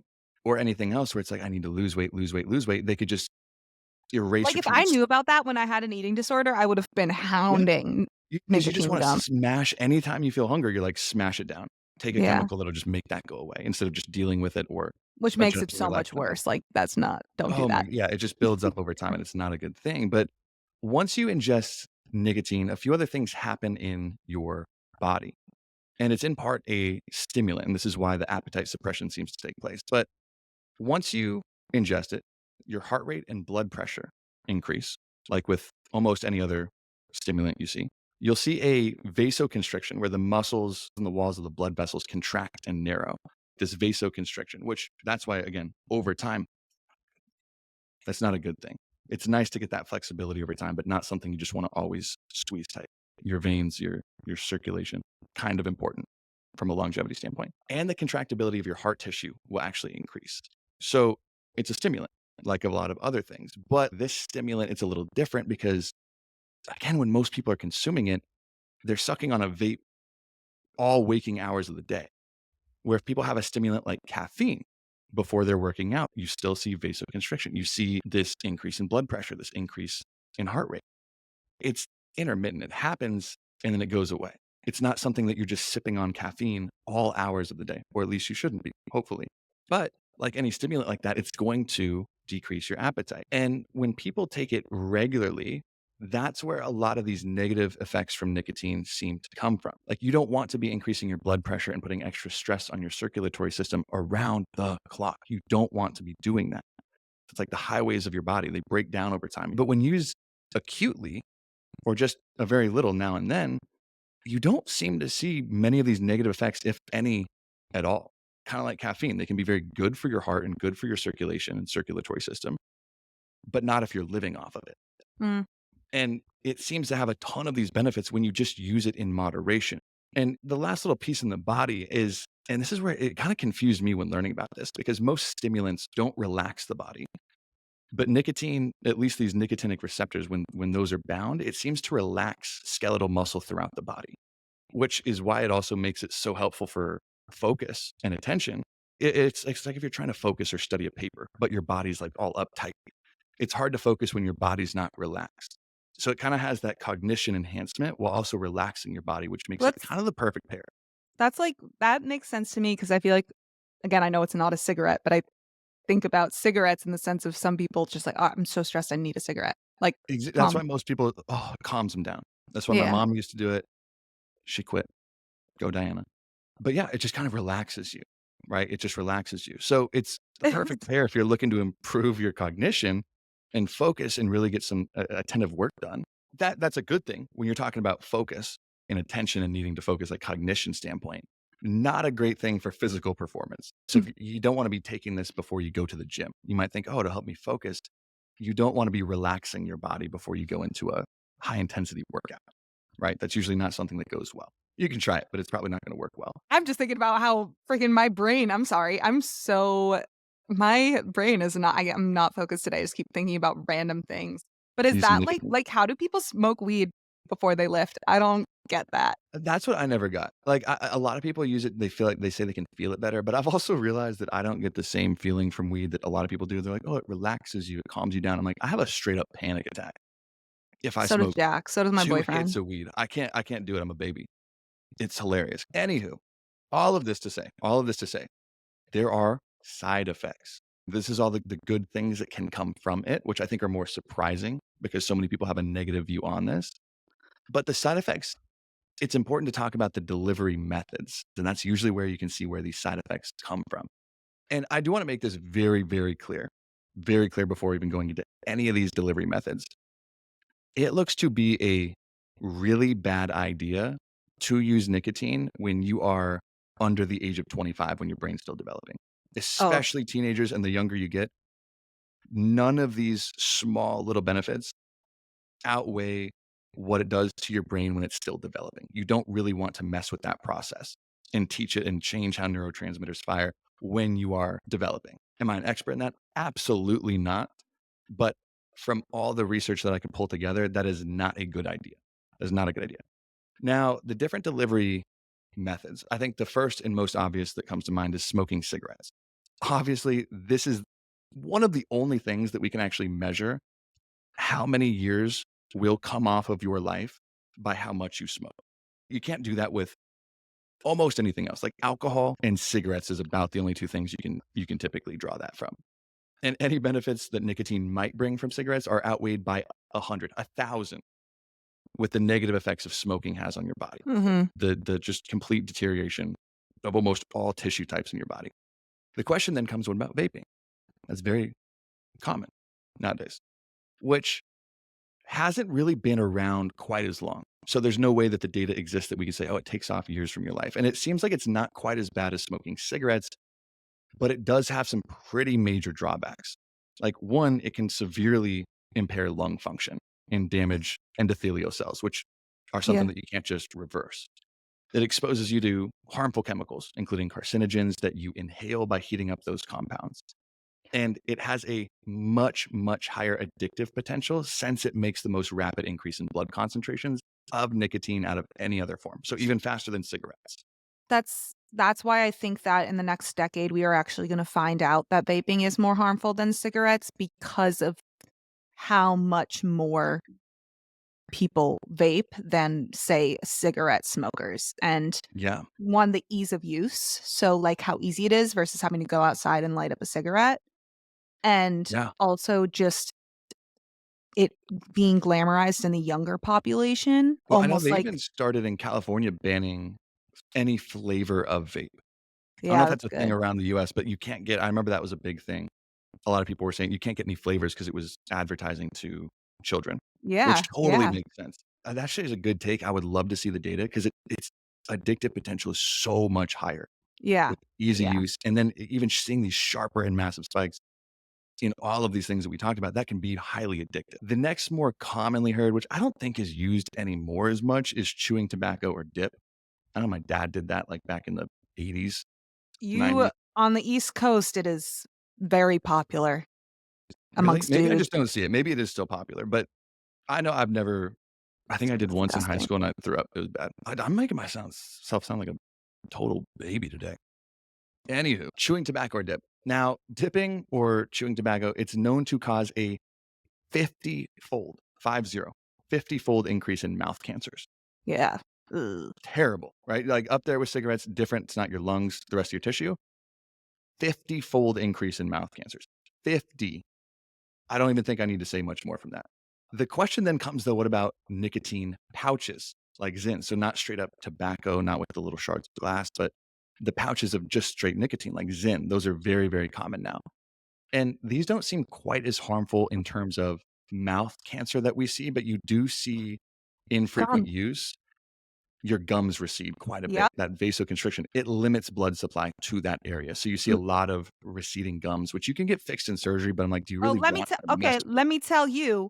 or anything else where it's like, I need to lose weight, lose weight, lose weight. They could just erase Like, your if I trans. knew about that when I had an eating disorder, I would have been Yeah. hounding Because you just nicotine want to gum. smash anytime you feel hunger, you're like, smash it down. Take a Yeah. chemical that'll just make that go away instead of just dealing with it or Which makes it adjusting your so much lifestyle. worse. Like, that's not, don't do Oh my, that. yeah, it just builds up over time and it's not a good thing. But once you ingest nicotine, a few other things happen in your body. And it's in part a stimulant. And this is why the appetite suppression seems to take place. But once you ingest it, your heart rate and blood pressure increase, like with almost any other stimulant you see. You'll see a vasoconstriction where the muscles and the walls of the blood vessels contract and narrow. This vasoconstriction, which that's why, again, over time, that's not a good thing. It's nice to get that flexibility over time, but not something you just want to always squeeze tight. Your veins, your circulation, kind of important from a longevity standpoint. And the contractibility of your heart tissue will actually increase. So it's a stimulant, like a lot of other things. But this stimulant, it's a little different because, again, when most people are consuming it, they're sucking on a vape all waking hours of the day. Where if people have a stimulant like caffeine before they're working out, you still see vasoconstriction. You see this increase in blood pressure, this increase in heart rate. It's intermittent. It happens and then it goes away. It's not something that you're just sipping on caffeine all hours of the day, or at least you shouldn't be, hopefully. But like any stimulant like that, it's going to decrease your appetite. And when people take it regularly, that's where a lot of these negative effects from nicotine seem to come from. Like, you don't want to be increasing your blood pressure and putting extra stress on your circulatory system around the clock. You don't want to be doing that. It's like the highways of your body, they break down over time. But when used acutely or just a very little now and then, you don't seem to see many of these negative effects, if any at all. Kind of like caffeine, they can be very good for your heart and good for your circulation and circulatory system, but not if you're living off of it. Mm. And it seems to have a ton of these benefits when you just use it in moderation. And the last little piece in the body is, and this is where it kind of confused me when learning about this, because most stimulants don't relax the body. But nicotine, at least these nicotinic receptors, when those are bound, it seems to relax skeletal muscle throughout the body, which is why it also makes it so helpful for focus and attention. It's like if you're trying to focus or study a paper, but your body's like all uptight. It's hard to focus when your body's not relaxed. So it kind of has that cognition enhancement while also relaxing your body, which makes it Let's, kind of the perfect pair. that's like, that makes sense to me because I feel like, again, I know it's not a cigarette, but I think about cigarettes in the sense of some people just like, oh, I'm so stressed, I need a cigarette. Like, That's why calm. most people, it calms them down. That's why my Yeah. mom used to do it. She quit. Go Diana. But yeah, it just kind of relaxes you, right? It just relaxes you. So it's the perfect pair if you're looking to improve your cognition and focus and really get some attentive work done. That's a good thing when you're talking about focus and attention and needing to focus, like cognition standpoint. Not a great thing for physical performance. So if you don't want to be taking this before you go to the gym. You might think, oh, it'll help me focus. You don't want to be relaxing your body before you go into a high intensity workout, right? That's usually not something that goes well. You can try it, but it's probably not going to work well. I'm just thinking about how freaking my brain, I'm sorry, my brain is not, I'm not focused today. I just keep thinking about random things. But is Use some that nicotine. like how do people smoke weed before they lift? I don't get that. That's what I never got. Like, a lot of people use it, they feel like they say they can feel it better, but I've also realized that I don't get the same feeling from weed that a lot of people do. They're like, "Oh, it relaxes you, it calms you down." I'm like, "I have a straight up panic attack if I So does smoke Jack. So does my 2 hits boyfriend. of weed. I can't do it. I'm a baby. It's hilarious. Anywho, all of this to say, there are side effects. This is all the good things that can come from it, which I think are more surprising because so many people have a negative view on this. But the side effects, it's important to talk about the delivery methods. And that's usually where you can see where these side effects come from. And I do want to make this very, very clear before even going into any of these delivery methods. It looks to be a really bad idea to use nicotine when you are under the age of 25 when your brain's still developing, Oh, especially teenagers and the younger you get. None of these small little benefits outweigh what it does to your brain when it's still developing. You don't really want to mess with that process and teach it and change how neurotransmitters fire when you are developing. Am I an expert in that? Absolutely not. But from all the research that I could pull together, that is not a good idea. That is not a good idea. Now, the different delivery methods, I think the first and most obvious that comes to mind is smoking cigarettes. Obviously, this is one of the only things that we can actually measure how many years will come off of your life by how much you smoke. You can't do that with almost anything else. Like alcohol and cigarettes is about the only two things you can typically draw that from. And any benefits that nicotine might bring from cigarettes are outweighed by 100, 1,000 with the negative effects of smoking has on your body. hmm. The just complete deterioration of almost all tissue types in your body. The question then comes, what about vaping? That's very common nowadays, which hasn't really been around quite as long. So there's no way that the data exists that we can say, oh, it takes off years from your life. And it seems like it's not quite as bad as smoking cigarettes, but it does have some pretty major drawbacks. Like one, it can severely impair lung function and damage endothelial cells, which are something Yeah. that you can't just reverse. It exposes you to harmful chemicals, including carcinogens that you inhale by heating up those compounds. And it has a much, much higher addictive potential since it makes the most rapid increase in blood concentrations of nicotine out of any other form. So even faster than cigarettes. That's why I think that in the next decade we are actually going to find out that vaping is more harmful than cigarettes because of how much more people vape than say cigarette smokers. And Yeah. one, the ease of use, so like how easy it is versus having to go outside and light up a cigarette, and Yeah. also just it being glamorized in the younger population, Well, I know almost they like even started in California banning any flavor of vape. I don't know yeah, if that's that's a thing good. around the US, but you can't get, I remember that was a big thing. A lot of people were saying you can't get any flavors because it was advertising to children, which Yeah, totally yeah, makes sense. That actually is a good take. I would love to see the data because its addictive potential is so much higher yeah, with easy yeah. use. And then even seeing these sharper and massive spikes in all of these things that we talked about, that can be highly addictive. The next more commonly heard, which I don't think is used anymore as much, is chewing tobacco or dip. I know my dad did that like back in the 80s, 90s. On the East Coast, it is very popular Really? amongst Maybe I dudes. just don't see it. Maybe it is still popular, but I know I've never, I think I did once in high Disgusting. school and I threw up. It was bad. I'm making myself sound like a total baby today. Anywho, chewing tobacco or dip. Now, dipping or chewing tobacco, it's known to cause a 50-fold, 50-fold increase in mouth cancers. Yeah. Ugh. Terrible, right? Like up there with cigarettes, different. It's not your lungs, the rest of your tissue. 50-fold increase in mouth cancers. 50. I don't even think I need to say much more from that. The question then comes though, what about nicotine pouches like Zyn? So not straight up tobacco, not with the little shards of glass, but the pouches of just straight nicotine like Zyn. Those are very, very common now. And these don't seem quite as harmful in terms of mouth cancer that we see, but you do see infrequent Gum. use, your gums recede quite a bit. Yep. That vasoconstriction, it limits blood supply to that area. So you see a lot of receding gums, which you can get fixed in surgery, but I'm like, do you Oh, really want to mess okay, with let me tell you,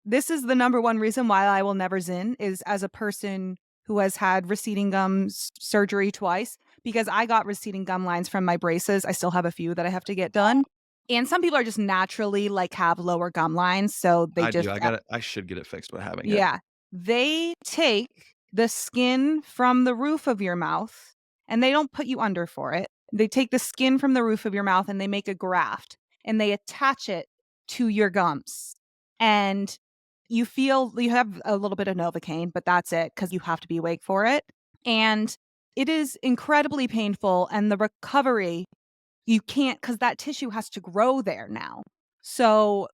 this is the number one reason why I will never Zyn is as a person who has had receding gums surgery twice, because I got receding gum lines from my braces. I still have a few that I have to get done. And some people are just naturally like have lower gum lines, so they I do. just I should get it fixed, but haven't yet. yeah. They take the skin from the roof of your mouth and they don't put you under for it. They take the skin from the roof of your mouth and they make a graft and they attach it to your gums. And you have a little bit of Novocaine, but that's it because you have to be awake for it. And it is incredibly painful. And the recovery, you can't, because that tissue has to grow there now. So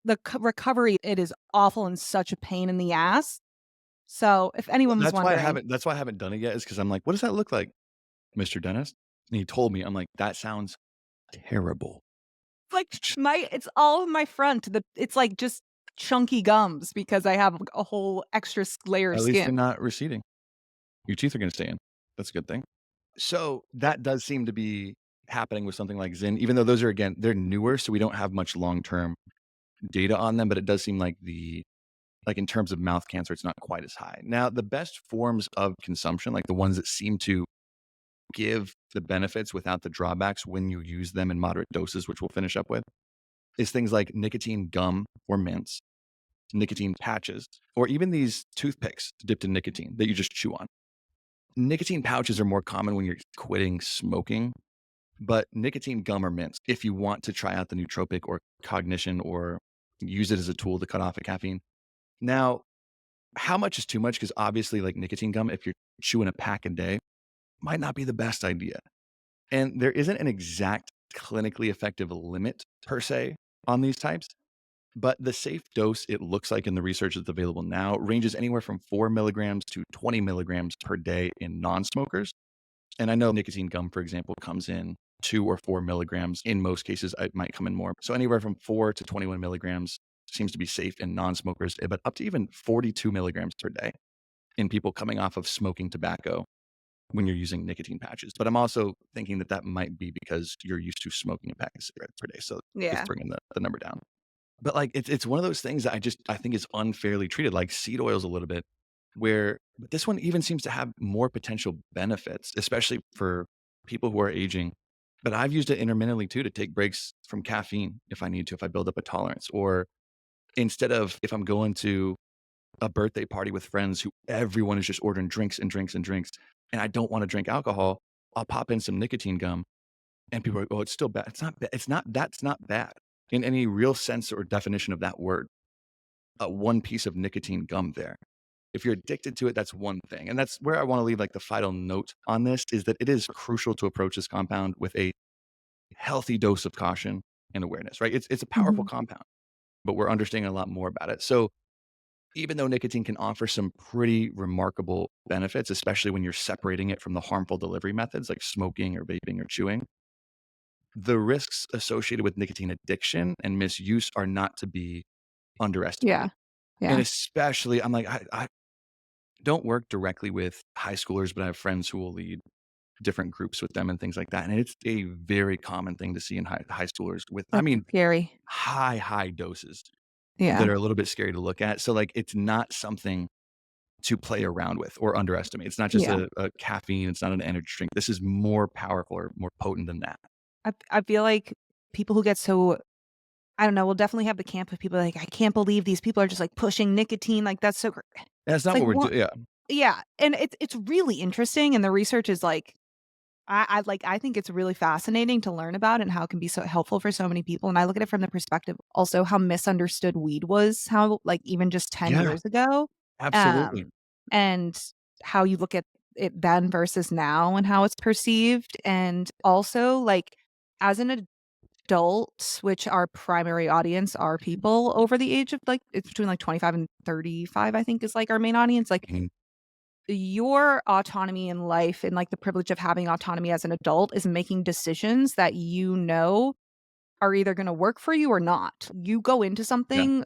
the recovery, it is awful and such a pain in the ass. So if Well, anyone was wondering, that's why I haven't done it yet is because I'm like, "What does that look like, Mr. Dentist?" And he told me, I'm like, "That sounds terrible." like it's all in my front. It's like just chunky gums because I have a whole extra layer of At least skin. they're not receding. Your teeth are gonna stay in. That's a good thing. So, that does seem to be happening with something like Zyn, even though those are, again, they're newer, so we don't have much long-term data on them, but it does seem like in terms of mouth cancer, it's not quite as high. Now, the best forms of consumption, like the ones that seem to give the benefits without the drawbacks when you use them in moderate doses, which we'll finish up with, is things like nicotine gum or mints, nicotine patches, or even these toothpicks dipped in nicotine that you just chew on. Nicotine pouches are more common when you're quitting smoking, but nicotine gum or mints, if you want to try out the nootropic or cognition or use it as a tool to cut off the caffeine. Now, how much is too much? Because obviously, like nicotine gum, if you're chewing a pack a day, might not be the best idea. And there isn't an exact clinically effective limit per se on these types, but the safe dose it looks like in the research that's available now ranges anywhere from 4 milligrams to 20 milligrams per day in non smokers. And I know nicotine gum, for example, comes in 2 or 4 milligrams. In most cases, it might come in more. So anywhere from 4 to 21 milligrams seems to be safe in non smokers, but up to even 42 milligrams per day in people coming off of smoking tobacco when you're using nicotine patches. But I'm also thinking that that might be because you're used to smoking a pack of cigarettes per day. So it's Yeah. bringing the number down. But like it's one of those things that I think is unfairly treated, like seed oils a little bit, where but this one even seems to have more potential benefits, especially for people who are aging. But I've used it intermittently too to take breaks from caffeine if I need to, if I build up a tolerance, or instead of if I'm going to a birthday party with friends who everyone is just ordering drinks and drinks and drinks, and I don't want to drink alcohol, I'll pop in some nicotine gum, and people are like, "Oh, it's still bad." It's not bad. It's not that's not bad in any real sense or definition of that word. One piece of nicotine gum there. If you're addicted to it, that's one thing, and that's where I want to leave like the final note on this is that it is crucial to approach this compound with a healthy dose of caution and awareness. Right? It's a powerful Mhm. compound, but we're understanding a lot more about it. So even though nicotine can offer some pretty remarkable benefits, especially when you're separating it from the harmful delivery methods like smoking or vaping or chewing, the risks associated with nicotine addiction and misuse are not to be Yeah. underestimated. And Yeah. especially, I'm like, I don't work directly with high schoolers, but I have friends who will lead different groups with them and things like that. And it's a very common thing to see in high schoolers with, I That's mean, scary. high doses that Yeah. are a little bit scary to look at. So, like, it's not something to play around with or underestimate. It's not just Yeah. a caffeine, it's not an energy drink. This is more powerful or more potent than that. I feel like people who get so I don't know, we'll definitely have the camp of people like, "I can't believe these people are just, like, pushing nicotine, like, that's so gr" That's It's not like, what we're "What?" doing. Yeah. Yeah, and it's really interesting, and the research is, like I think it's really fascinating to learn about and how it can be so helpful for so many people, and I look at it from the perspective also how misunderstood weed was, how, like, even just 10 Yeah, years ago, absolutely. um, and how you look at it then versus now and how it's perceived, and also, like, as an adult, which our primary audience are people over the age of, like it's between, like, 25 and 35, I think is, like, our main audience, like, Mhm. your autonomy in life and, like, the privilege of having autonomy as an adult is making decisions that you know are either gonna work for you or not. You go into Yeah. something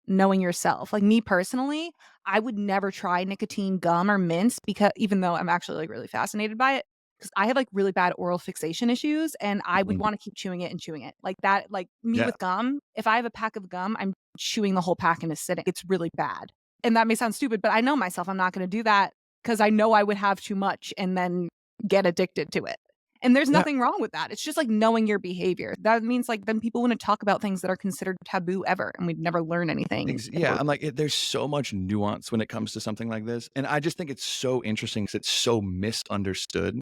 knowing yourself. Like, me personally, I would never try nicotine gum or mints because even though I'm actually, like, really fascinated by it, because I have, like, really bad oral fixation issues, and I would Mhm. wanna keep chewing it and chewing it. Like, that like, me Yeah. with gum, if I have a pack of gum, I'm chewing the whole pack in a sitting. It's really bad. And that may sound stupid, but I know myself, I'm not gonna do that because I know I would have too much and then get addicted to it. And there's Yeah. nothing wrong with that. It's just, like, knowing your behavior. That means, like, then people wouldn't talk about things that are considered taboo ever, and we'd never learn anything if Yeah, we're I'm like, there's so much nuance when it comes to something like this, and I just think it's so interesting because it's so misunderstood,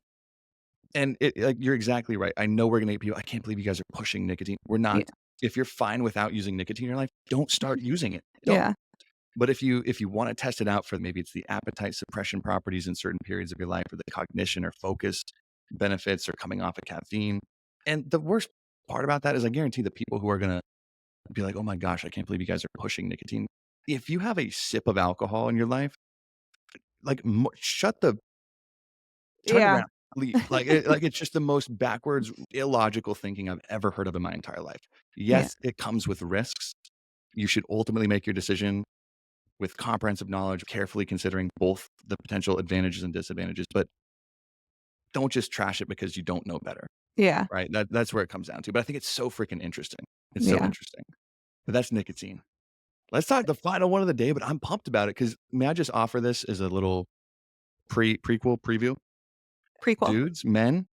and it like, you're exactly right. I know we're gonna get people, "I can't believe you guys are pushing nicotine." We're Yeah. not. If you're fine without using nicotine in your life, don't start using it. Don't. Yeah. But if you want to test it out for maybe it's the appetite suppression properties in certain periods of your life or the cognition or focus benefits or coming off of caffeine. And the worst part about that is I guarantee the people who are going to be like, oh my gosh, I can't believe you guys are pushing nicotine. If you have a sip of alcohol in your life, like shut the turn Yeah. around, leave. Like it's just the most backwards, illogical thinking I've ever heard of in my entire life. Yeah. Yes, it comes with risks. You should ultimately make your decision with comprehensive knowledge, carefully considering both the potential advantages and disadvantages, but don't just trash it because you don't know better, Yeah. right? That's where it comes down to. But I think it's so freaking interesting. It's so Yeah. interesting. But that's nicotine. Let's talk the final one of the day, but I'm pumped about it because may I just offer this as a little prequel preview? Prequel. Dudes, men,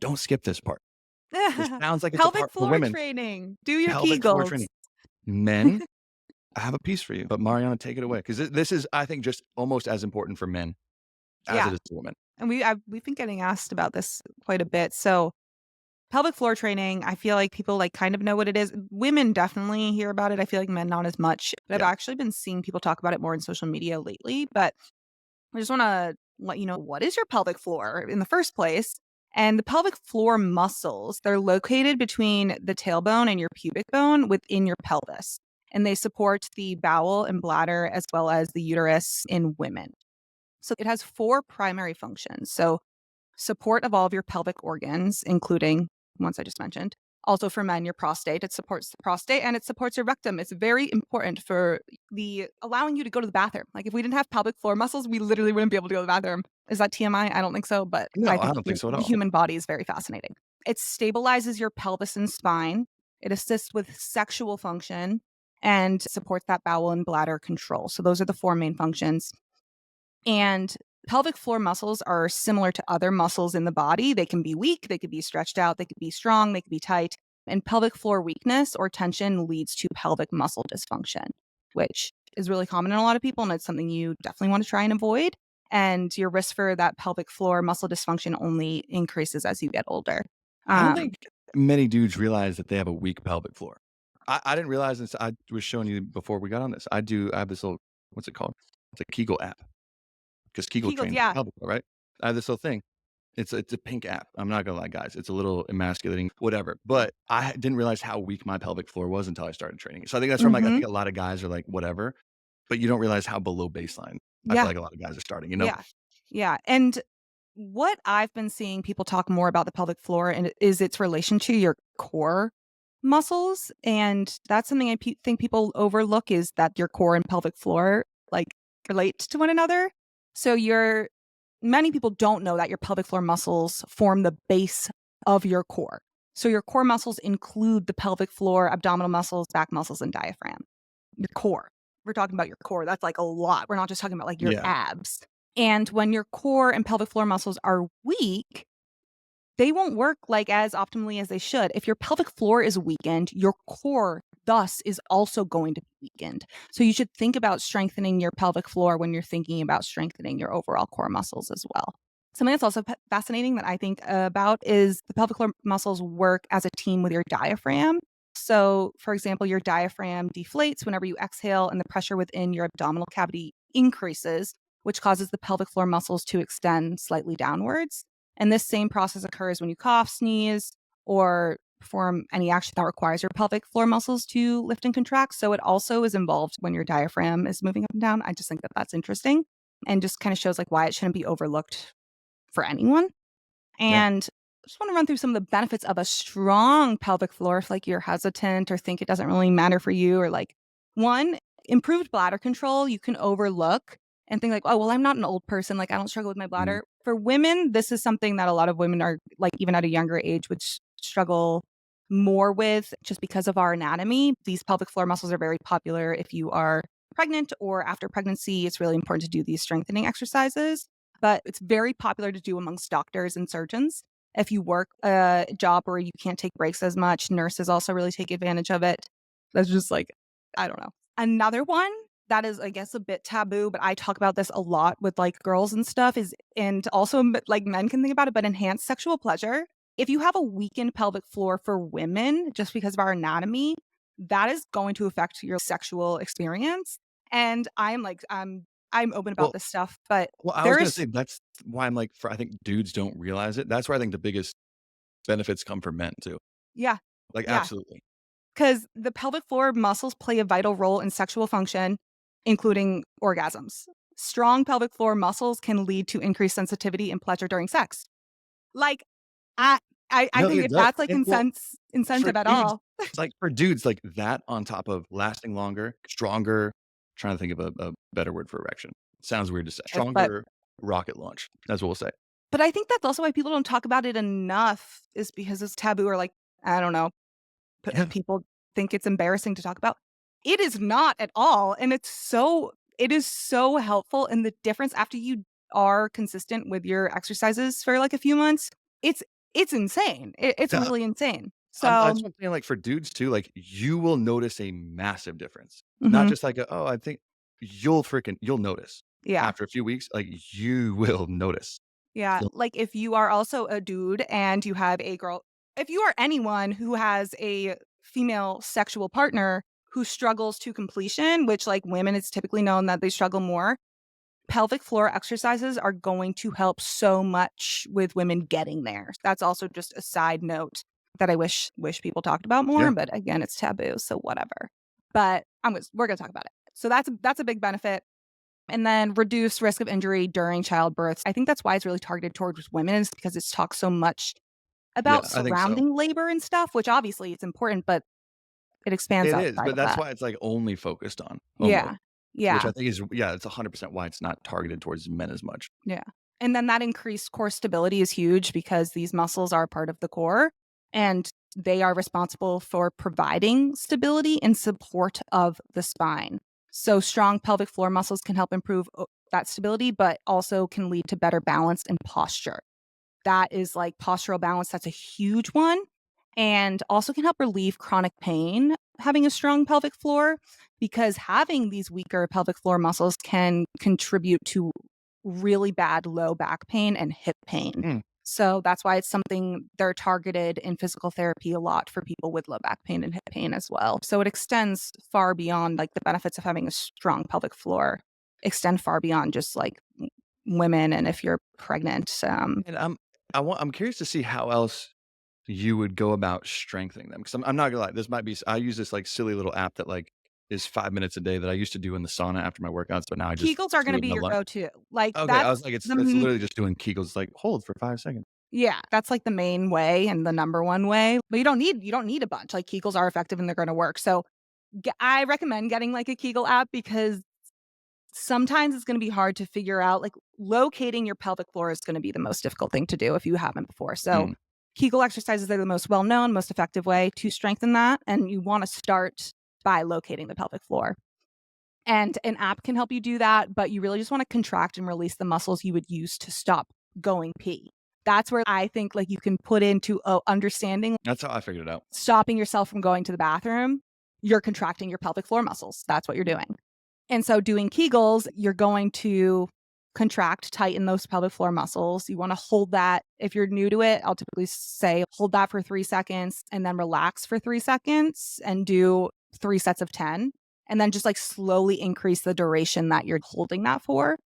don't skip this part. This sounds like it's a Pelvic part for floor women. training. Do your Pelvic floor Kegels. training. Men, I have a piece for you, but Mariana, take it away because this is, I think, just almost as important for men as it Yeah. is to women. And we've been getting asked about this quite a bit. So pelvic floor training, I feel like people like kind of know what it is. Women definitely hear about it. I feel like men not as much. But I've Yeah. actually been seeing people talk about it more in social media lately. But I just want to let you know, what is your pelvic floor in the first place? And the pelvic floor muscles, they're located between the tailbone and your pubic bone within your pelvis. And they support the bowel and bladder as well as the uterus in women. So it has four primary functions. So support of all of your pelvic organs, including ones I just mentioned. Also for men, your prostate. It supports the prostate and it supports your rectum. It's very important for the allowing you to go to the bathroom. Like if we didn't have pelvic floor muscles, we literally wouldn't be able to go to the bathroom. Is that TMI? I don't think so, but I No, I think don't think so at the all. human body is very fascinating. It stabilizes your pelvis and spine. It assists with sexual function and supports that bowel and bladder control. So those are the four main functions. And pelvic floor muscles are similar to other muscles in the body. They can be weak, they could be stretched out, they could be strong, they could be tight. And pelvic floor weakness or tension leads to pelvic muscle dysfunction, which is really common in a lot of people. And it's something you definitely want to try and avoid. And your risk for that pelvic floor muscle dysfunction only increases as you get older. I don't Um, think many dudes realize that they have a weak pelvic floor. I didn't realize this. I was showing you before we got on this. I have this little, what's it called? It's a Kegel app because Kegel Kegels, trains the yeah. pelvic floor, right? I have this little thing. It's a pink app. I'm not gonna lie, guys. It's a little emasculating, whatever. But I didn't realize how weak my pelvic floor was until I started training it. So I think that's from like I Hmm. think a lot of guys are like whatever, but you don't realize how below baseline I feel Yeah. like a lot of guys are starting. Yeah. Yeah. And what I've been seeing people talk more about the pelvic floor and is its relation to your core muscles. And that's something I think people overlook is that your core and pelvic floor like relate to one another. So many people don't know that your pelvic floor muscles form the base of your core. So your core muscles include the pelvic floor, abdominal muscles, back muscles, and diaphragm. Your core. We're talking about your core. That's like a lot. We're not just talking about like your Yeah. abs. And when your core and pelvic floor muscles are weak, they won't work like as optimally as they should. If your pelvic floor is weakened, your core thus is also going to be weakened. So you should think about strengthening your pelvic floor when you're thinking about strengthening your overall core muscles as well. Something that's also fascinating that I think about is the pelvic floor muscles work as a team with your diaphragm. So, for example, your diaphragm deflates whenever you exhale and the pressure within your abdominal cavity increases, which causes the pelvic floor muscles to extend slightly downwards. And this same process occurs when you cough, sneeze, or perform any action that requires your pelvic floor muscles to lift and contract. So it also is involved when your diaphragm is moving up and down. I just think that that's interesting and just kind of shows like why it shouldn't be overlooked for anyone. Yeah. And I just want to run through some of the benefits of a strong pelvic floor if like you're hesitant or think it doesn't really matter for you or like one, improved bladder control you can overlook and think like, oh, well, I'm not an old person. Like I don't struggle with my Mhm. bladder. For women, this is something that a lot of women are like even at a younger age would struggle more with just because of our anatomy. These pelvic floor muscles are very popular if you are pregnant or after pregnancy. It's really important to do these strengthening exercises, but it's very popular to do amongst doctors and surgeons. If you work a job where you can't take breaks as much, nurses also really take advantage of it. That's just like, I don't know. Another one that is, I guess, a bit taboo, but I talk about this a lot with like girls and stuff is, and also like men can think about it, but enhanced sexual pleasure. If you have a weakened pelvic floor for women, just because of our anatomy, that is going to affect your sexual experience. And I'm open about Well, this stuff, but I was gonna there's say that's why I'm like, for I think dudes don't realize it. That's where I think the biggest benefits come for men too. yeah, Like, yeah, absolutely. because the pelvic floor muscles play a vital role in sexual function, including orgasms. Strong pelvic floor muscles can lead to increased sensitivity and pleasure during sex. Like, I I No, think it if does. that's like And well, for incentive at dudes, all, like that on top of lasting longer, stronger, trying to think of a better word for erection. Sounds weird to say. but Stronger rocket launch. That's what we'll say. I think that's also why people don't talk about it enough is because it's taboo or like, I don't know, Yeah. people think it's embarrassing to talk about. It is not at all, and it is so helpful, and the difference after you are consistent with your exercises for, like, a few months, it's it's insane. It's Yeah. really insane. That's So what I'm saying, like, for dudes too, like, you will notice a massive difference. Not mhm, just like, "Oh, I think" you'll notice. yeah. After a few weeks, like, you will notice. Yeah, You'll like, if you are also a dude and you have a girl if you are anyone who has a female sexual partner who struggles to completion, which, like, women, it's typically known that they struggle more, pelvic floor exercises are going to help so much with women getting there. That's also just a side note that I wish people talked about more, Yeah. but again, it's taboo, so whatever. But we're gonna talk about it. So that's a big benefit. And then reduce risk of injury during childbirth. I think that's why it's really targeted towards women is because it's talks so much Yeah, about I think so. surrounding labor and stuff, which obviously it's important, but it expands It is, outside but of that's that. why it's, like, only focused on, almost, Yeah. which Yeah. I think is yeah, it's 100% why it's not targeted towards men as much. Yeah. And then that increased core stability is huge because these muscles are part of the core and they are responsible for providing stability and support of the spine. So strong pelvic floor muscles can help improve that stability, but also can lead to better balance and posture. That is like postural balance. That's a huge one. And also can help relieve chronic pain having a strong pelvic floor because having these weaker pelvic floor muscles can contribute to really bad low back pain and hip pain. Mm, So that's why it's something they're targeted in physical therapy a lot for people with low back pain and hip pain as well. So it extends far beyond like the benefits of having a strong pelvic floor extend far beyond just like women and if you're pregnant. and I'm curious to see how else you would go about strengthening them, 'cause I'm not gonna lie, this might be I use this, like, silly little app that, like, is 5 minutes a day that I used to do in the sauna after my workouts, but now I just Kegels are do gonna it in be my your lunch. go-to. Like, Okay, I was that's like, the it's m literally just doing Kegels, like, hold for 5 seconds. yeah, that's, like, the main way and the number one way, but you don't need a bunch, like, Kegels are effective and they're gonna work, so, I recommend getting, like, a Kegel app because sometimes it's gonna be hard to figure out, like, locating your pelvic floor is gonna be the most difficult thing to do if you haven't before, so, Mm, Kegel exercises are the most well-known, most effective way to strengthen that, and you wanna start by locating the pelvic floor. And an app can help you do that, but you really just wanna contract and release the muscles you would use to stop going pee. That's where I think, like, you can put into, understanding that's how I figured it out. stopping yourself from going to the bathroom, you're contracting your pelvic floor muscles. That's what you're doing. And so doing Kegels, you're going to contract, tighten those pelvic floor muscles. You wanna hold that if you're new to it, I'll typically say hold that for 3 seconds and then relax for 3 seconds and do 3 sets of 10, and then just, like, slowly increase the duration that you're holding that for,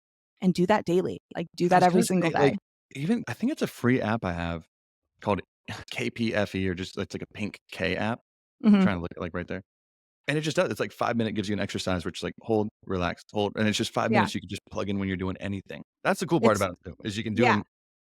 and do that daily. Like, do I that was every gonna single say, day. like, even I think it's a free app I have called KPFE or just it's like a pink K app. I'm Mhm. trying to look at, like, right there. And it just does. It's like 5 minute gives you an exercise which is like hold, relax, hold, and it's just 5 Yeah. minutes you can just plug in when you're doing anything. That's the cool part It's about it too, is yeah.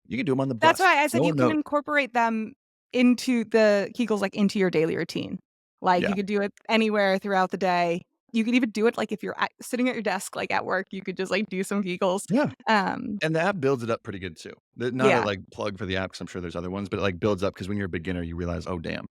you can do them on the That's bus. why I said No you one can knows. incorporate them into the Kegels, like, into your daily routine. Like, Yeah. you could do it anywhere throughout the day. You could even do it, like, if you're sitting at your desk, like, at work, you could just, like, do some Kegels. Yeah. Um, And the app builds it up pretty good too. Not a, yeah. like, plug for the app 'cause I'm sure there's other ones, but it, like, builds up because when you're a beginner, you realize, "Oh, damn.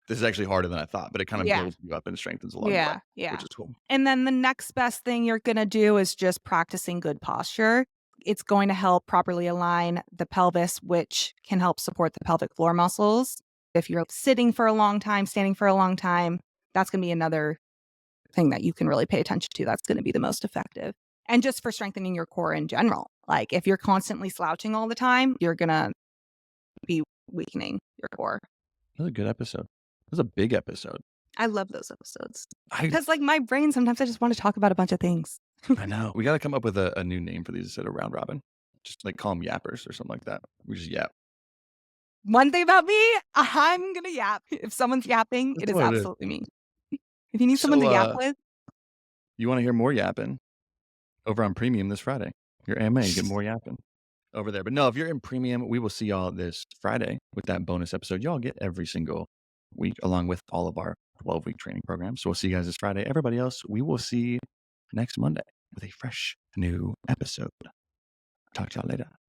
This is actually harder than I thought," but it kinda Yeah. builds you up and strengthens along the way, Yeah. which Yeah. is cool. And then the next best thing you're gonna do is just practicing good posture. It's going to help properly align the pelvis, which can help support the pelvic floor muscles. If you're sitting for a long time, standing for a long time, that's gonna be another thing that you can really pay attention to that's gonna be the most effective. And just for strengthening your core in general. Like, if you're constantly slouching all the time, you're gonna be weakening your core. That was a good episode. That was a big episode. I love those episodes. I Because, like, my brain, sometimes I just want to talk about a bunch of things. I know. We got to come up with a new name for these instead of round robin. Just like call them yappers or something like that. We just yap. One thing about me, I'm gonna yap. If someone's yapping, it That's is what it is. absolutely me. If you need someone So, to yap with, you want to hear more yapping over on Premium this Friday? Your AMA, you get more yapping over there. But no, if you're in Premium, we will see y'all this Friday with that bonus episode. Y'all get every single week along with all of our 12-week training programs. So we'll see you guys this Friday. Everybody else, we will see next Monday with a fresh new episode. Talk to y'all later.